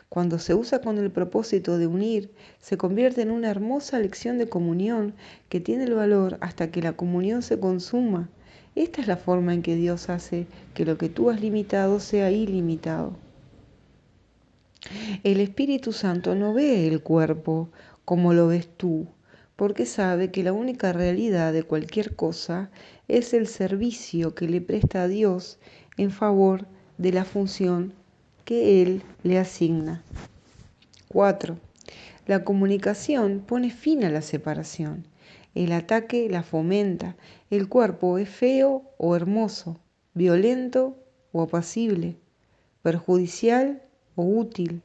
Cuando se usa con el propósito de unir, se convierte en una hermosa lección de comunión que tiene el valor hasta que la comunión se consuma. Esta es la forma en que Dios hace que lo que tú has limitado sea ilimitado. El Espíritu Santo no ve el cuerpo como lo ves tú, porque sabe que la única realidad de cualquier cosa es el servicio que le presta a Dios en favor de la función que Él le asigna. 4. La comunicación pone fin a la separación. El ataque la fomenta. El cuerpo es feo o hermoso, violento o apacible, perjudicial o útil.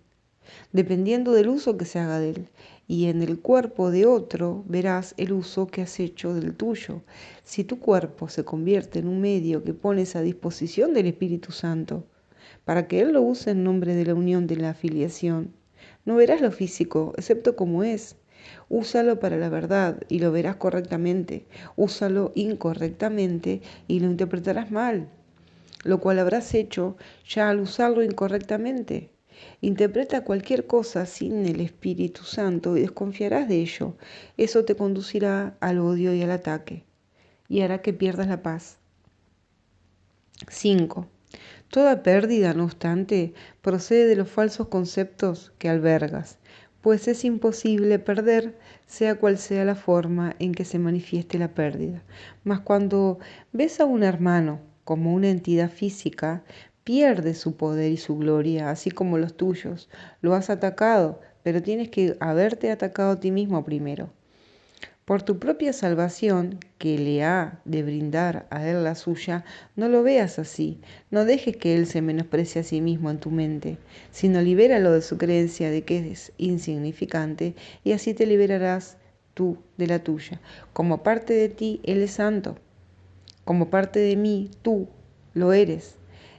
dependiendo del uso que se haga de él. Y en el cuerpo de otro verás el uso que has hecho del tuyo. Si tu cuerpo se convierte en un medio que pones a disposición del Espíritu Santo, para que Él lo use en nombre de la unión de la afiliación, no verás lo físico, excepto como es. Úsalo para la verdad y lo verás correctamente. Úsalo incorrectamente y lo interpretarás mal, lo cual habrás hecho ya al usarlo incorrectamente. Interpreta cualquier cosa sin el Espíritu Santo y desconfiarás de ello. Eso te conducirá al odio y al ataque, y hará que pierdas la paz. 5. Toda pérdida, no obstante, procede de los falsos conceptos que albergas, pues es imposible perder, sea cual sea la forma en que se manifieste la pérdida. Mas cuando ves a un hermano como una entidad física, pierde su poder y su gloria, así como los tuyos. Lo has atacado, pero tienes que haberte atacado a ti mismo primero. Por tu propia salvación, que le ha de brindar a él la suya, no lo veas así. No dejes que él se menosprecie a sí mismo en tu mente, sino libéralo de su creencia de que es insignificante, y así te liberarás tú de la tuya. Como parte de ti, él es santo. Como parte de mí, tú lo eres.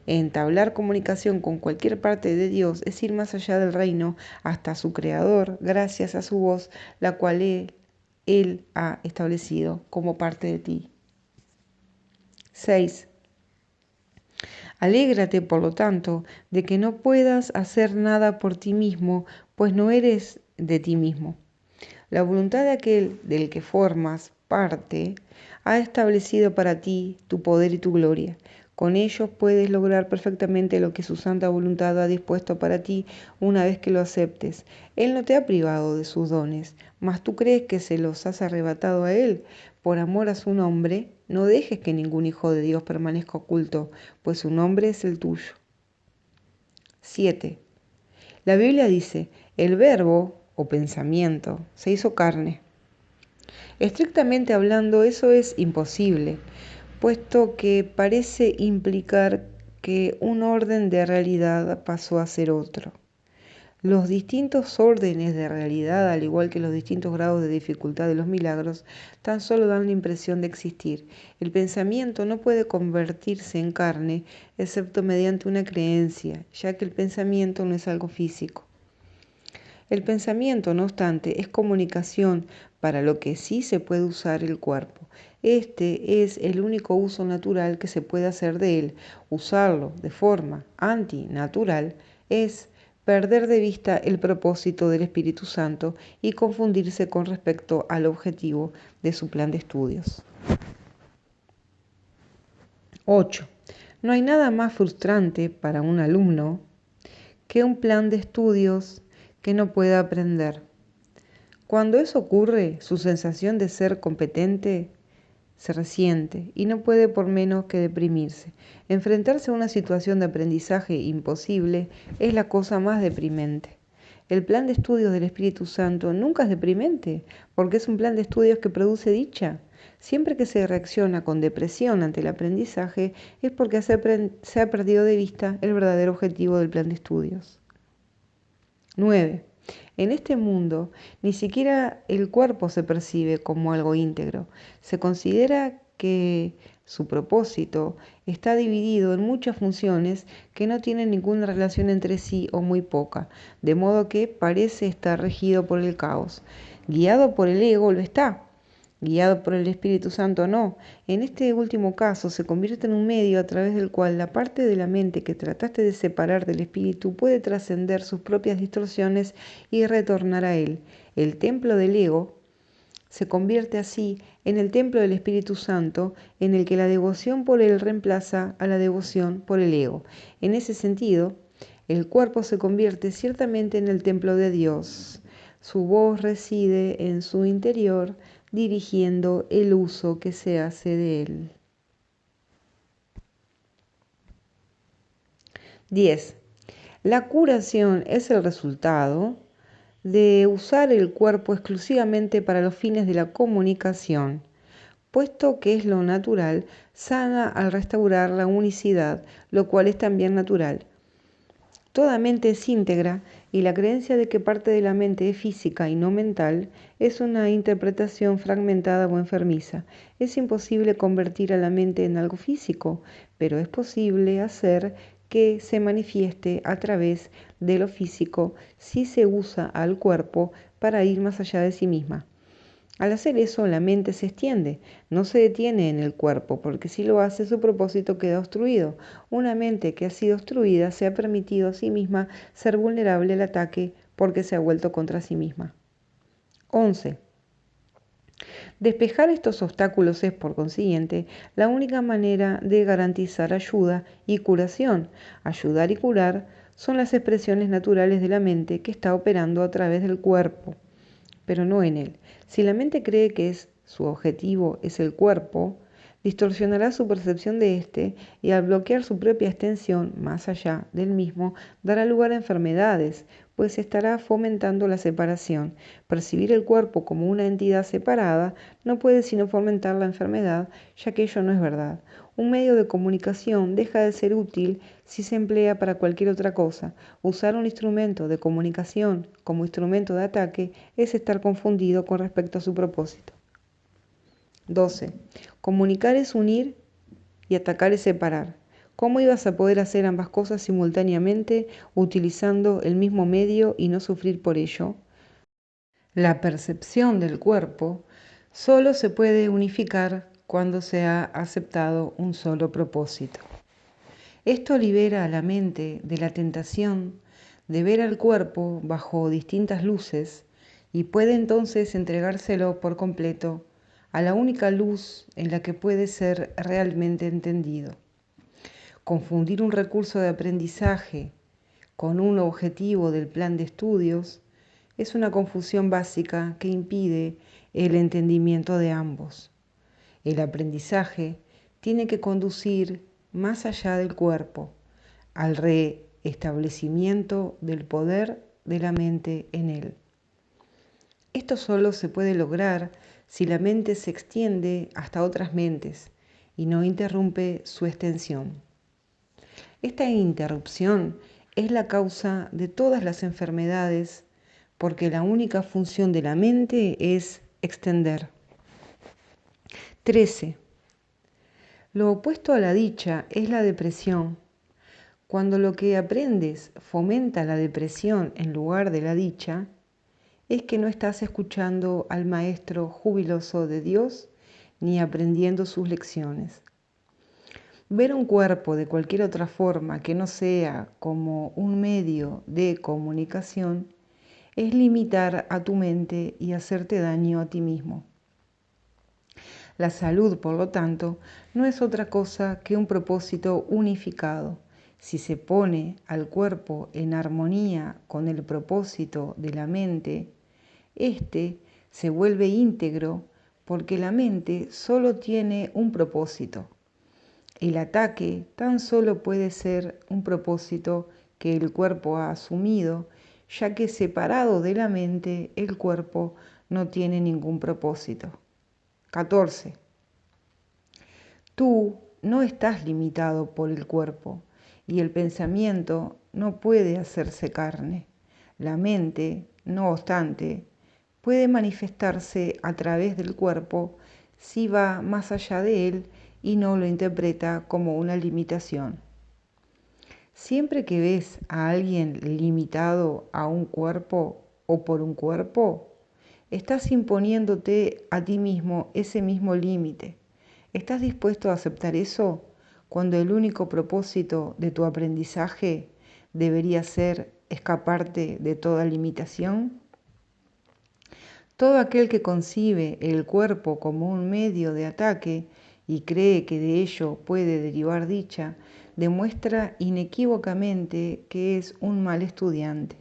Entablar comunicación con cualquier parte de Dios es ir más allá del reino hasta su Creador, gracias a su voz, la cual Él ha establecido como parte de ti. 6. Alégrate, por lo tanto, de que no puedas hacer nada por ti mismo, pues no eres de ti mismo. La voluntad de aquel del que formas parte ha establecido para ti tu poder y tu gloria. Con ellos puedes lograr perfectamente lo que su santa voluntad ha dispuesto para ti una vez que lo aceptes. Él no te ha privado de sus dones, mas tú crees que se los has arrebatado a Él. Por amor a su nombre, no dejes que ningún hijo de Dios permanezca oculto, pues su nombre es el tuyo. 7. La Biblia dice, el verbo o pensamiento se hizo carne. Estrictamente hablando, eso es imposible, puesto que parece implicar que un orden de realidad pasó a ser otro. Los distintos órdenes de realidad, al igual que los distintos grados de dificultad de los milagros, tan solo dan la impresión de existir. El pensamiento no puede convertirse en carne, excepto mediante una creencia, ya que el pensamiento no es algo físico. El pensamiento, no obstante, es comunicación, para lo que sí se puede usar el cuerpo. Este es el único uso natural que se puede hacer de él. Usarlo de forma antinatural es perder de vista el propósito del Espíritu Santo y confundirse con respecto al objetivo de su plan de estudios. 8. No hay nada más frustrante para un alumno que un plan de estudios que no pueda aprender. Cuando eso ocurre, su sensación de ser competente se resiente y no puede por menos que deprimirse. Enfrentarse a una situación de aprendizaje imposible es la cosa más deprimente. El plan de estudios del Espíritu Santo nunca es deprimente, porque es un plan de estudios que produce dicha. Siempre que se reacciona con depresión ante el aprendizaje es porque se ha perdido de vista el verdadero objetivo del plan de estudios. 9. En este mundo, ni siquiera el cuerpo se percibe como algo íntegro. Se considera que su propósito está dividido en muchas funciones que no tienen ninguna relación entre sí o muy poca, de modo que parece estar regido por el caos. Guiado por el ego lo está, guiado por el Espíritu Santo no. En este último caso se convierte en un medio a través del cual la parte de la mente que trataste de separar del Espíritu puede trascender sus propias distorsiones y retornar a él. El templo del ego se convierte así en el templo del Espíritu Santo, en el que la devoción por él reemplaza a la devoción por el ego. En ese sentido, el cuerpo se convierte ciertamente en el templo de Dios. Su voz reside en su interior, dirigiendo el uso que se hace de él. 10. La curación es el resultado de usar el cuerpo exclusivamente para los fines de la comunicación, puesto que es lo natural, sana al restaurar la unicidad, lo cual es también natural. Toda mente es íntegra y la creencia de que parte de la mente es física y no mental es una interpretación fragmentada o enfermiza. Es imposible convertir a la mente en algo físico, pero es posible hacer que se manifieste a través de lo físico si se usa al cuerpo para ir más allá de sí misma. Al hacer eso, la mente se extiende, no se detiene en el cuerpo, porque si lo hace, su propósito queda obstruido. Una mente que ha sido obstruida se ha permitido a sí misma ser vulnerable al ataque porque se ha vuelto contra sí misma. 11. Despejar estos obstáculos es, por consiguiente, la única manera de garantizar ayuda y curación. Ayudar y curar son las expresiones naturales de la mente que está operando a través del cuerpo, pero no en él. Si la mente cree que su objetivo es el cuerpo, distorsionará su percepción de éste y al bloquear su propia extensión más allá del mismo, dará lugar a enfermedades, pues estará fomentando la separación. Percibir el cuerpo como una entidad separada no puede sino fomentar la enfermedad, ya que ello no es verdad. Un medio de comunicación deja de ser útil si se emplea para cualquier otra cosa. Usar un instrumento de comunicación como instrumento de ataque es estar confundido con respecto a su propósito. 12. Comunicar es unir y atacar es separar. ¿Cómo ibas a poder hacer ambas cosas simultáneamente utilizando el mismo medio y no sufrir por ello? La percepción del cuerpo solo se puede unificar cuando se ha aceptado un solo propósito. Esto libera a la mente de la tentación de ver al cuerpo bajo distintas luces y puede entonces entregárselo por completo a la única luz en la que puede ser realmente entendido. Confundir un recurso de aprendizaje con un objetivo del plan de estudios es una confusión básica que impide el entendimiento de ambos. El aprendizaje tiene que conducir más allá del cuerpo, al restablecimiento del poder de la mente en él. Esto solo se puede lograr si la mente se extiende hasta otras mentes y no interrumpe su extensión. Esta interrupción es la causa de todas las enfermedades porque la única función de la mente es extender. 13. Lo opuesto a la dicha es la depresión. Cuando lo que aprendes fomenta la depresión en lugar de la dicha, es que no estás escuchando al Maestro jubiloso de Dios ni aprendiendo sus lecciones. Ver un cuerpo de cualquier otra forma que no sea como un medio de comunicación es limitar a tu mente y hacerte daño a ti mismo. La salud, por lo tanto, no es otra cosa que un propósito unificado. Si se pone al cuerpo en armonía con el propósito de la mente, este se vuelve íntegro porque la mente solo tiene un propósito. El ataque tan solo puede ser un propósito que el cuerpo ha asumido, ya que separado de la mente, el cuerpo no tiene ningún propósito. 14. Tú no estás limitado por el cuerpo y el pensamiento no puede hacerse carne. La mente, no obstante, puede manifestarse a través del cuerpo si va más allá de él y no lo interpreta como una limitación. Siempre que ves a alguien limitado a un cuerpo o por un cuerpo, estás imponiéndote a ti mismo ese mismo límite. ¿Estás dispuesto a aceptar eso cuando el único propósito de tu aprendizaje debería ser escaparte de toda limitación? Todo aquel que concibe el cuerpo como un medio de ataque y cree que de ello puede derivar dicha, demuestra inequívocamente que es un mal estudiante.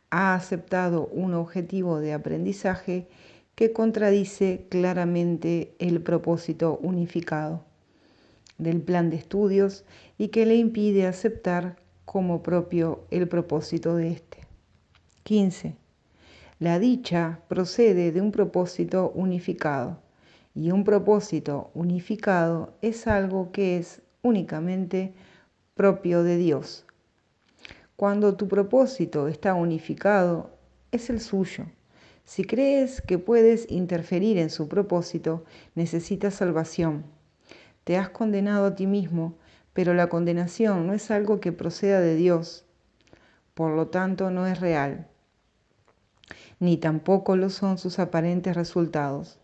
Ha aceptado un objetivo de aprendizaje que contradice claramente el propósito unificado del plan de estudios y que le impide aceptar como propio el propósito de este. 15. La dicha procede de un propósito unificado, y un propósito unificado es algo que es únicamente propio de Dios. Cuando tu propósito está unificado, es el suyo. Si crees que puedes interferir en su propósito, necesitas salvación. Te has condenado a ti mismo, pero la condenación no es algo que proceda de Dios. Por lo tanto, no es real, ni tampoco lo son sus aparentes resultados.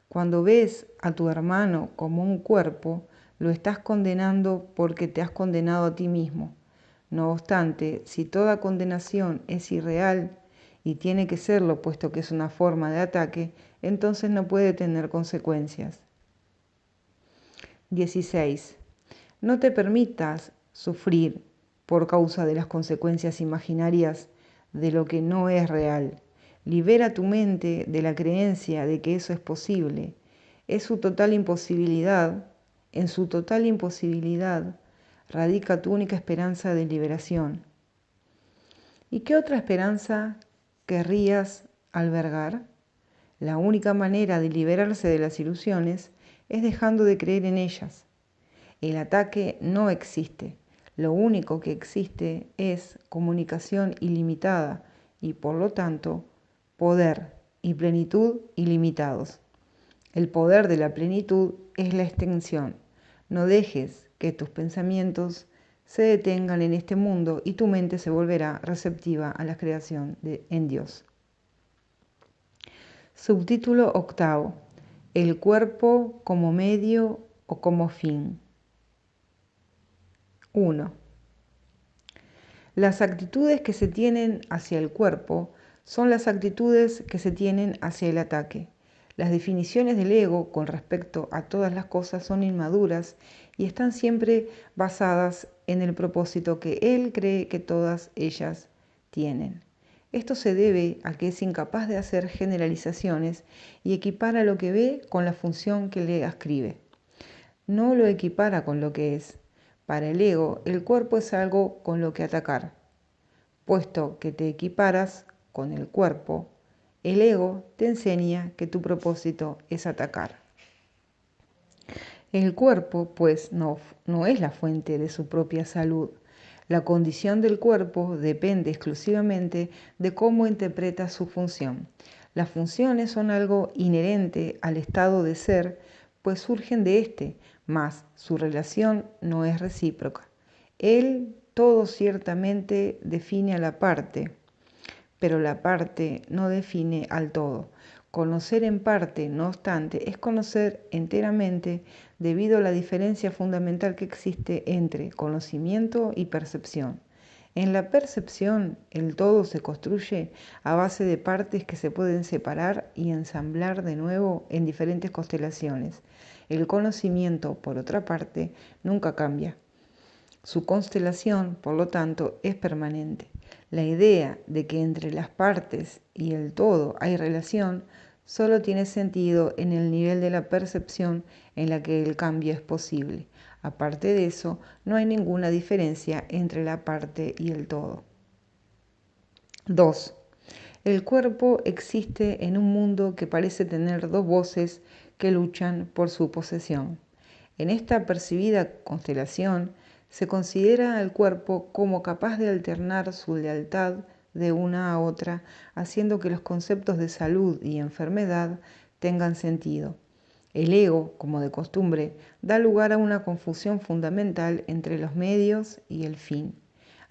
Cuando ves a tu hermano como un cuerpo, lo estás condenando porque te has condenado a ti mismo. No obstante, si toda condenación es irreal y tiene que serlo puesto que es una forma de ataque, entonces no puede tener consecuencias. 16. No te permitas sufrir por causa de las consecuencias imaginarias de lo que no es real. Libera tu mente de la creencia de que eso es posible. En su total imposibilidad radica tu única esperanza de liberación. ¿Y qué otra esperanza querrías albergar? La única manera de liberarse de las ilusiones es dejando de creer en ellas. El ataque no existe. Lo único que existe es comunicación ilimitada y, por lo tanto, poder y plenitud ilimitados. El poder de la plenitud es la extensión. No dejes que tus pensamientos se detengan en este mundo y tu mente se volverá receptiva a la creación en Dios. Subtítulo octavo. El cuerpo como medio o como fin. 1. Las actitudes que se tienen hacia el cuerpo son las actitudes que se tienen hacia el ataque. Las definiciones del ego con respecto a todas las cosas son inmaduras y están siempre basadas en el propósito que él cree que todas ellas tienen. Esto se debe a que es incapaz de hacer generalizaciones y equipara lo que ve con la función que le ascribe. No lo equipara con lo que es. Para el ego, el cuerpo es algo con lo que atacar. Puesto que te equiparas con el cuerpo, el ego te enseña que tu propósito es atacar. El cuerpo, pues, no es la fuente de su propia salud. La condición del cuerpo depende exclusivamente de cómo interpreta su función. Las funciones son algo inherente al estado de ser, pues surgen de éste, mas su relación no es recíproca. El todo ciertamente define a la parte, pero la parte no define al todo. Conocer en parte, no obstante, es conocer enteramente debido a la diferencia fundamental que existe entre conocimiento y percepción. En la percepción, el todo se construye a base de partes que se pueden separar y ensamblar de nuevo en diferentes constelaciones. El conocimiento, por otra parte, nunca cambia. Su constelación, por lo tanto, es permanente. La idea de que entre las partes y el todo hay relación solo tiene sentido en el nivel de la percepción en la que el cambio es posible. Aparte de eso, no hay ninguna diferencia entre la parte y el todo. 2. El cuerpo existe en un mundo que parece tener dos voces que luchan por su posesión. En esta percibida constelación, se considera al cuerpo como capaz de alternar su lealtad de una a otra, haciendo que los conceptos de salud y enfermedad tengan sentido. El ego, como de costumbre, da lugar a una confusión fundamental entre los medios y el fin.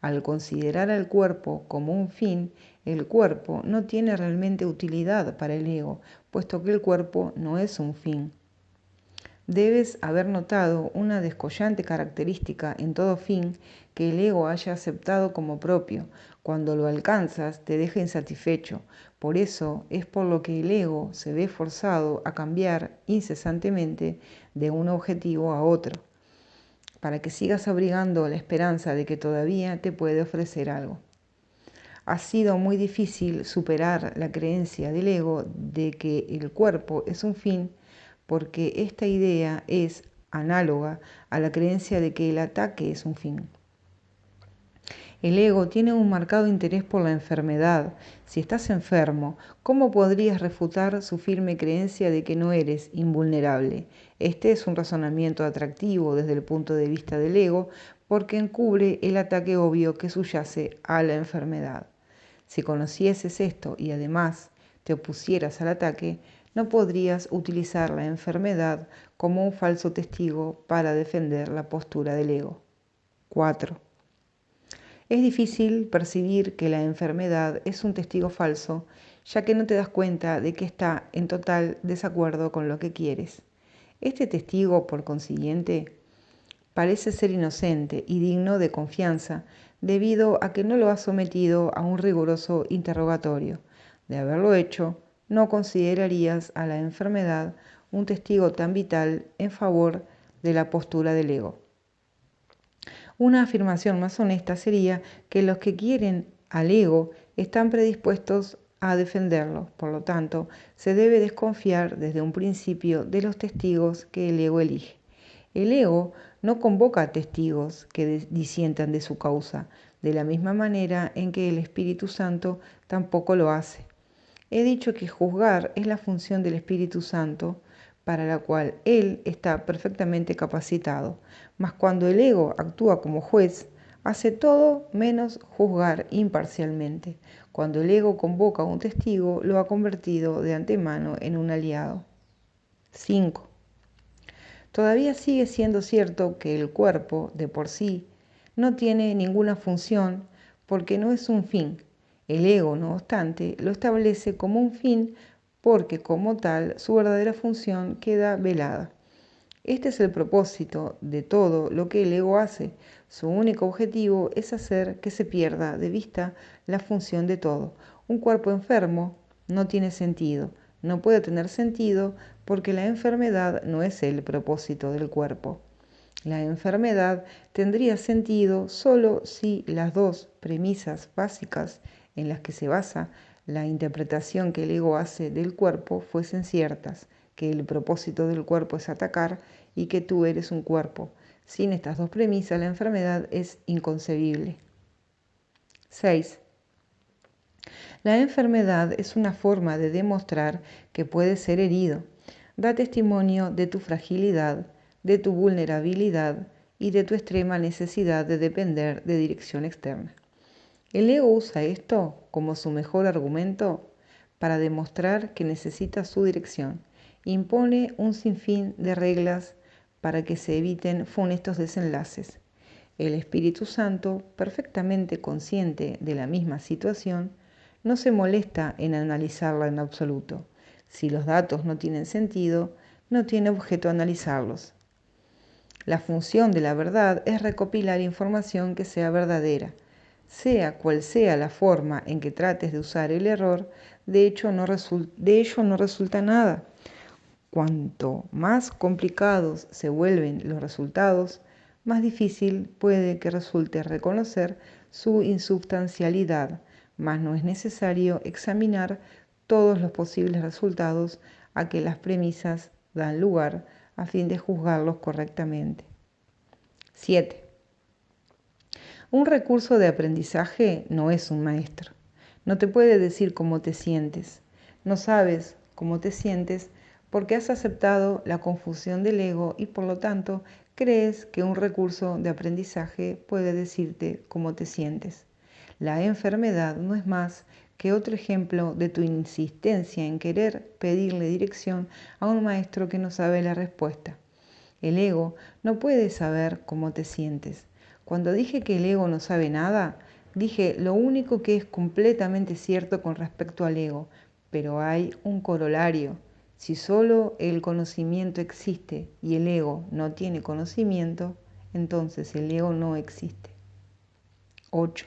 Al considerar al cuerpo como un fin, el cuerpo no tiene realmente utilidad para el ego, puesto que el cuerpo no es un fin. Debes haber notado una descollante característica en todo fin que el ego haya aceptado como propio. Cuando lo alcanzas, te deja insatisfecho. Por eso es por lo que el ego se ve forzado a cambiar incesantemente de un objetivo a otro, para que sigas abrigando la esperanza de que todavía te puede ofrecer algo. Ha sido muy difícil superar la creencia del ego de que el cuerpo es un fin, porque esta idea es análoga a la creencia de que el ataque es un fin. El ego tiene un marcado interés por la enfermedad. Si estás enfermo, ¿cómo podrías refutar su firme creencia de que no eres invulnerable? Este es un razonamiento atractivo desde el punto de vista del ego, porque encubre el ataque obvio que subyace a la enfermedad. Si conocieses esto y además te opusieras al ataque, no podrías utilizar la enfermedad como un falso testigo para defender la postura del ego. 4. Es difícil percibir que la enfermedad es un testigo falso, ya que no te das cuenta de que está en total desacuerdo con lo que quieres. Este testigo, por consiguiente, parece ser inocente y digno de confianza, debido a que no lo has sometido a un riguroso interrogatorio. De haberlo hecho, no considerarías a la enfermedad un testigo tan vital en favor de la postura del ego. Una afirmación más honesta sería que los que quieren al ego están predispuestos a defenderlo. Por lo tanto, se debe desconfiar desde un principio de los testigos que el ego elige. El ego no convoca a testigos que disientan de su causa, de la misma manera en que el Espíritu Santo tampoco lo hace. He dicho que juzgar es la función del Espíritu Santo, para la cual Él está perfectamente capacitado. Mas cuando el ego actúa como juez, hace todo menos juzgar imparcialmente. Cuando el ego convoca a un testigo, lo ha convertido de antemano en un aliado. 5. Todavía sigue siendo cierto que el cuerpo, de por sí, no tiene ninguna función porque no es un fin. El ego, no obstante, lo establece como un fin porque como tal su verdadera función queda velada. Este es el propósito de todo lo que el ego hace. Su único objetivo es hacer que se pierda de vista la función de todo. Un cuerpo enfermo no tiene sentido. No puede tener sentido porque la enfermedad no es el propósito del cuerpo. La enfermedad tendría sentido solo si las dos premisas básicas en las que se basa la interpretación que el ego hace del cuerpo fuesen ciertas, que el propósito del cuerpo es atacar y que tú eres un cuerpo. Sin estas dos premisas, la enfermedad es inconcebible. 6. La enfermedad es una forma de demostrar que puedes ser herido. Da testimonio de tu fragilidad, de tu vulnerabilidad y de tu extrema necesidad de depender de dirección externa. El ego usa esto como su mejor argumento para demostrar que necesita su dirección. Impone un sinfín de reglas para que se eviten funestos desenlaces. El Espíritu Santo, perfectamente consciente de la misma situación, no se molesta en analizarla en absoluto. Si los datos no tienen sentido, no tiene objeto analizarlos. La función de la verdad es recopilar información que sea verdadera. Sea cual sea la forma en que trates de usar el error, de ello no resulta nada. Cuanto más complicados se vuelven los resultados, más difícil puede que resulte reconocer su insubstancialidad, mas no es necesario examinar todos los posibles resultados a que las premisas dan lugar a fin de juzgarlos correctamente. 7. Un recurso de aprendizaje no es un maestro. No te puede decir cómo te sientes. No sabes cómo te sientes porque has aceptado la confusión del ego y por lo tanto crees que un recurso de aprendizaje puede decirte cómo te sientes. La enfermedad no es más que otro ejemplo de tu insistencia en querer pedirle dirección a un maestro que no sabe la respuesta. El ego no puede saber cómo te sientes. Cuando dije que el ego no sabe nada, dije lo único que es completamente cierto con respecto al ego, pero hay un corolario. Si solo el conocimiento existe y el ego no tiene conocimiento, entonces el ego no existe. 8.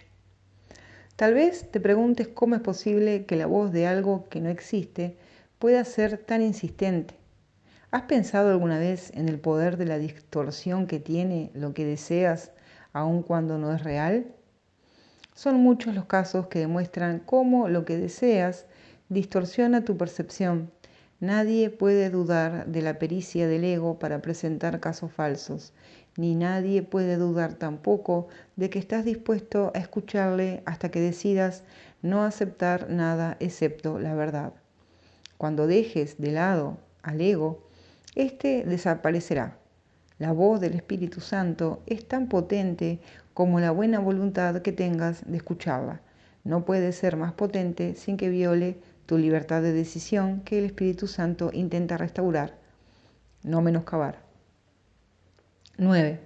Tal vez te preguntes cómo es posible que la voz de algo que no existe pueda ser tan insistente. ¿Has pensado alguna vez en el poder de la distorsión que tiene lo que deseas, aun cuando no es real? Son muchos los casos que demuestran cómo lo que deseas distorsiona tu percepción. Nadie puede dudar de la pericia del ego para presentar casos falsos, ni nadie puede dudar tampoco de que estás dispuesto a escucharle hasta que decidas no aceptar nada excepto la verdad. Cuando dejes de lado al ego, este desaparecerá. La voz del Espíritu Santo es tan potente como la buena voluntad que tengas de escucharla. No puede ser más potente sin que viole tu libertad de decisión que el Espíritu Santo intenta restaurar, no menoscabar. 9.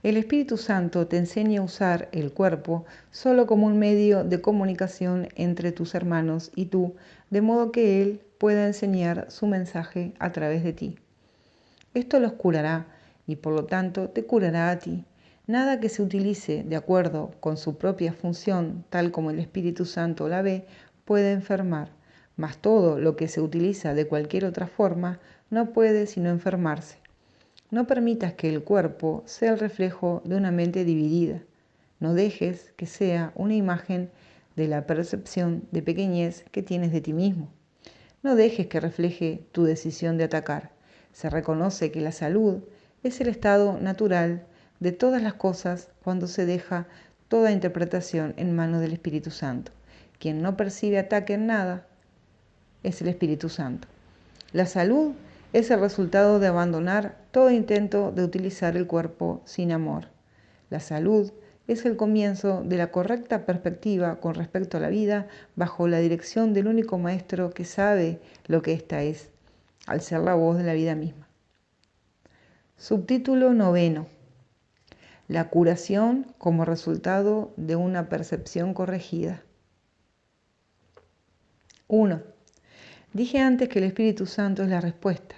El Espíritu Santo te enseña a usar el cuerpo solo como un medio de comunicación entre tus hermanos y tú, de modo que Él pueda enseñar su mensaje a través de ti. Esto los curará y por lo tanto te curará a ti. Nada que se utilice de acuerdo con su propia función, tal como el Espíritu Santo la ve, puede enfermar, mas todo lo que se utiliza de cualquier otra forma no puede sino enfermarse. No permitas que el cuerpo sea el reflejo de una mente dividida. No dejes que sea una imagen de la percepción de pequeñez que tienes de ti mismo. No dejes que refleje tu decisión de atacar. Se reconoce que la salud es el estado natural de todas las cosas cuando se deja toda interpretación en manos del Espíritu Santo. Quien no percibe ataque en nada es el Espíritu Santo. La salud es el resultado de abandonar todo intento de utilizar el cuerpo sin amor. La salud es el comienzo de la correcta perspectiva con respecto a la vida bajo la dirección del único maestro que sabe lo que ésta es, al ser la voz de la vida misma. Subtítulo 9. La curación como resultado de una percepción corregida. 1. Dije antes que el Espíritu Santo es la respuesta.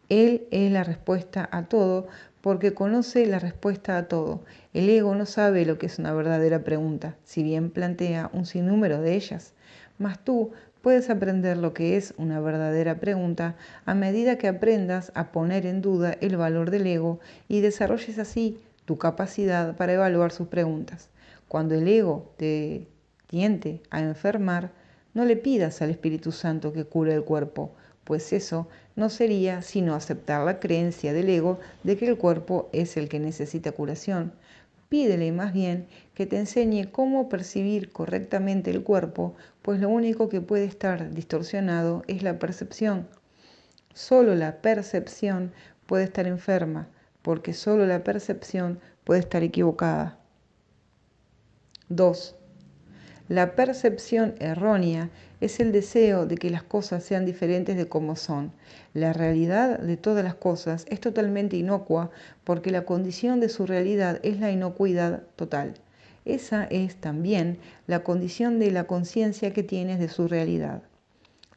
Él es la respuesta a todo porque conoce la respuesta a todo. El ego no sabe lo que es una verdadera pregunta, si bien plantea un sinnúmero de ellas. Mas tú puedes aprender lo que es una verdadera pregunta a medida que aprendas a poner en duda el valor del ego y desarrolles así tu capacidad para evaluar sus preguntas. Cuando el ego te tiente a enfermar, no le pidas al Espíritu Santo que cure el cuerpo, pues eso no sería sino aceptar la creencia del ego de que el cuerpo es el que necesita curación. Pídele más bien que te enseñe cómo percibir correctamente el cuerpo, pues lo único que puede estar distorsionado es la percepción. Solo la percepción puede estar enferma, porque solo la percepción puede estar equivocada. 2. La percepción errónea es el deseo de que las cosas sean diferentes de como son. La realidad de todas las cosas es totalmente inocua porque la condición de su realidad es la inocuidad total. Esa es también la condición de la conciencia que tienes de su realidad.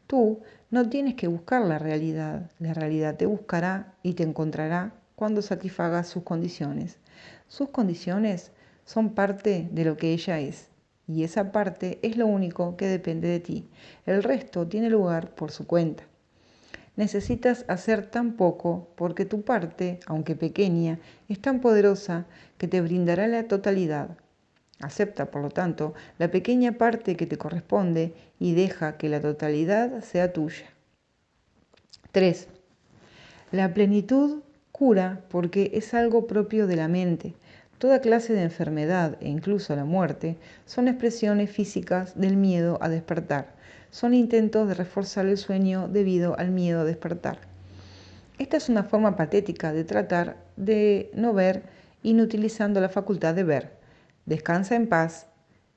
Tú no tienes que buscar la realidad te buscará y te encontrará cuando satisfagas sus condiciones. Sus condiciones son parte de lo que ella es. Y esa parte es lo único que depende de ti. El resto tiene lugar por su cuenta. Necesitas hacer tan poco porque tu parte, aunque pequeña, es tan poderosa que te brindará la totalidad. Acepta, por lo tanto, la pequeña parte que te corresponde y deja que la totalidad sea tuya. 3. La plenitud cura porque es algo propio de la mente. Toda clase de enfermedad e incluso la muerte son expresiones físicas del miedo a despertar. Son intentos de reforzar el sueño debido al miedo a despertar. Esta es una forma patética de tratar de no ver inutilizando la facultad de ver. Descansa en paz.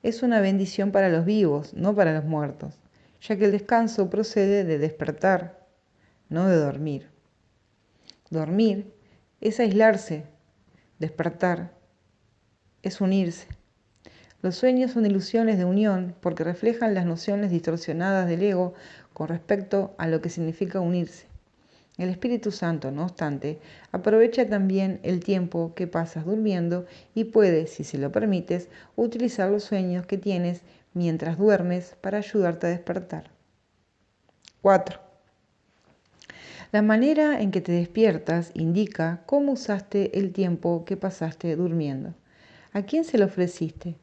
Es una bendición para los vivos, no para los muertos, ya que el descanso procede de despertar, no de dormir. Dormir es aislarse, despertar es unirse. Los sueños son ilusiones de unión porque reflejan las nociones distorsionadas del ego con respecto a lo que significa unirse. El Espíritu Santo, no obstante, aprovecha también el tiempo que pasas durmiendo y puede, si se lo permites, utilizar los sueños que tienes mientras duermes para ayudarte a despertar. 4. La manera en que te despiertas indica cómo usaste el tiempo que pasaste durmiendo. ¿A quién se lo ofreciste?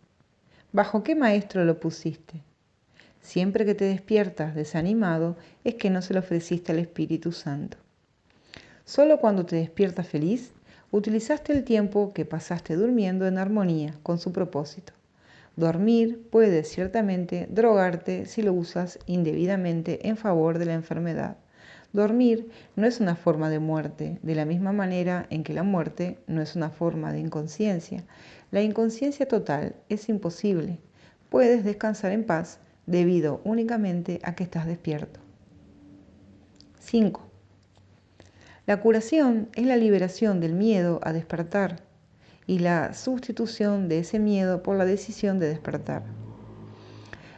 ¿Bajo qué maestro lo pusiste? Siempre que te despiertas desanimado es que no se lo ofreciste al Espíritu Santo. Solo cuando te despiertas feliz, utilizaste el tiempo que pasaste durmiendo en armonía con su propósito. Dormir puede ciertamente drogarte si lo usas indebidamente en favor de la enfermedad. Dormir no es una forma de muerte, de la misma manera en que la muerte no es una forma de inconsciencia. La inconsciencia total es imposible. Puedes descansar en paz debido únicamente a que estás despierto. 5. La curación es la liberación del miedo a despertar y la sustitución de ese miedo por la decisión de despertar.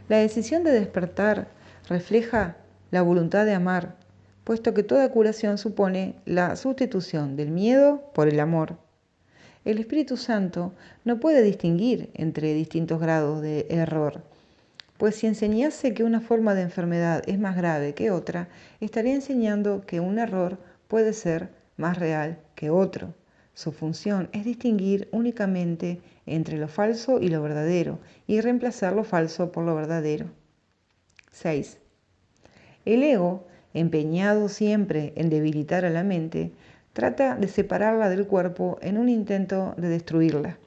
La decisión de despertar refleja la voluntad de amar, puesto que toda curación supone la sustitución del miedo por el amor. El Espíritu Santo no puede distinguir entre distintos grados de error, pues si enseñase que una forma de enfermedad es más grave que otra, estaría enseñando que un error puede ser más real que otro. Su función es distinguir únicamente entre lo falso y lo verdadero y reemplazar lo falso por lo verdadero. 6. El ego, empeñado siempre en debilitar a la mente, trata de separarla del cuerpo en un intento de destruirla,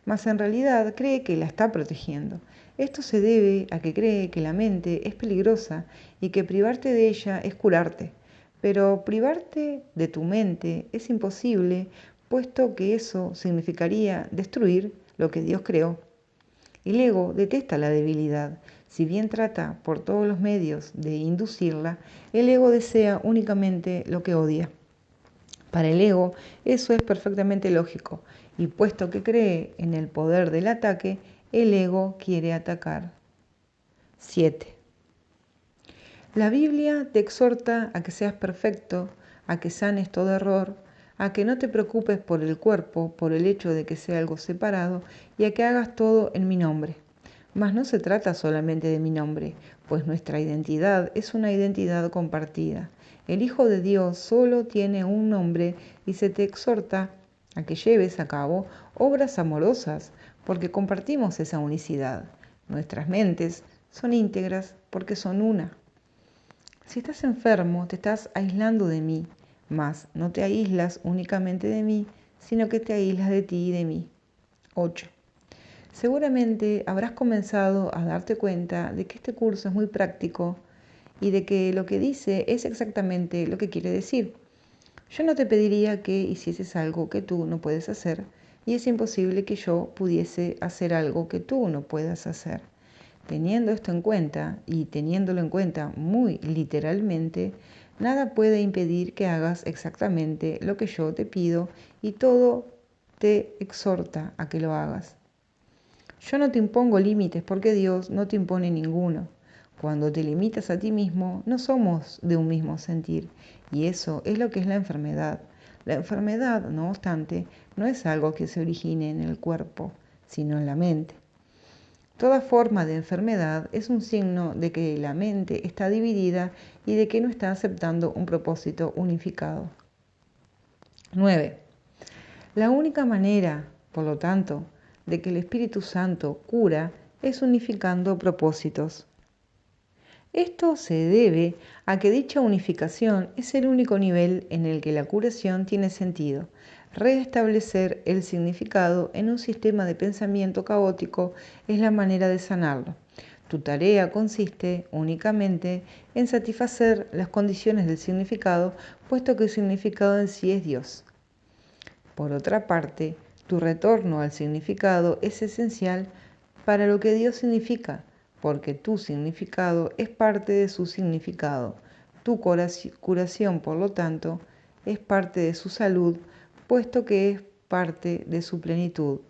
mas en realidad cree que la está protegiendo. Esto se debe a que cree que la mente es peligrosa y que privarte de ella es curarte. Pero privarte de tu mente es imposible, puesto que eso significaría destruir lo que Dios creó. El ego detesta la debilidad. Si bien trata por todos los medios de inducirla, el ego desea únicamente lo que odia. Para el ego eso es perfectamente lógico, y puesto que cree en el poder del ataque, el ego quiere atacar. 7. La Biblia te exhorta a que seas perfecto, a que sanes todo error, a que no te preocupes por el cuerpo, por el hecho de que sea algo separado, y a que hagas todo en mi nombre. Mas no se trata solamente de mi nombre, pues nuestra identidad es una identidad compartida. El Hijo de Dios solo tiene un nombre y se te exhorta a que lleves a cabo obras amorosas, porque compartimos esa unicidad. Nuestras mentes son íntegras porque son una. Si estás enfermo, te estás aislando de mí, mas no te aíslas únicamente de mí, sino que te aíslas de ti y de mí. 8. Seguramente habrás comenzado a darte cuenta de que este curso es muy práctico y de que lo que dice es exactamente lo que quiere decir. Yo no te pediría que hicieses algo que tú no puedes hacer, y es imposible que yo pudiese hacer algo que tú no puedas hacer. Teniendo esto en cuenta, y teniéndolo en cuenta muy literalmente, nada puede impedir que hagas exactamente lo que yo te pido, y todo te exhorta a que lo hagas. Yo no te impongo límites porque Dios no te impone ninguno. Cuando te limitas a ti mismo, no somos de un mismo sentir, y eso es lo que es la enfermedad. La enfermedad, no obstante, no es algo que se origine en el cuerpo, sino en la mente. Toda forma de enfermedad es un signo de que la mente está dividida y de que no está aceptando un propósito unificado. 9. La única manera, por lo tanto, de que el Espíritu Santo cura es unificando propósitos. Esto se debe a que dicha unificación es el único nivel en el que la curación tiene sentido. Restablecer el significado en un sistema de pensamiento caótico es la manera de sanarlo. Tu tarea consiste únicamente en satisfacer las condiciones del significado, puesto que el significado en sí es Dios. Por otra parte, tu retorno al significado es esencial para lo que Dios significa, porque tu significado es parte de su significado. Tu curación, por lo tanto, es parte de su salud, puesto que es parte de su plenitud.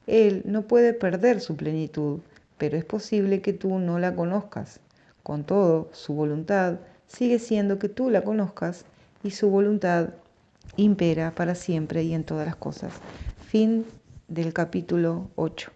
Él no puede perder su plenitud, pero es posible que tú no la conozcas. Con todo, su voluntad sigue siendo que tú la conozcas, y su voluntad impera para siempre y en todas las cosas. Fin del capítulo 8.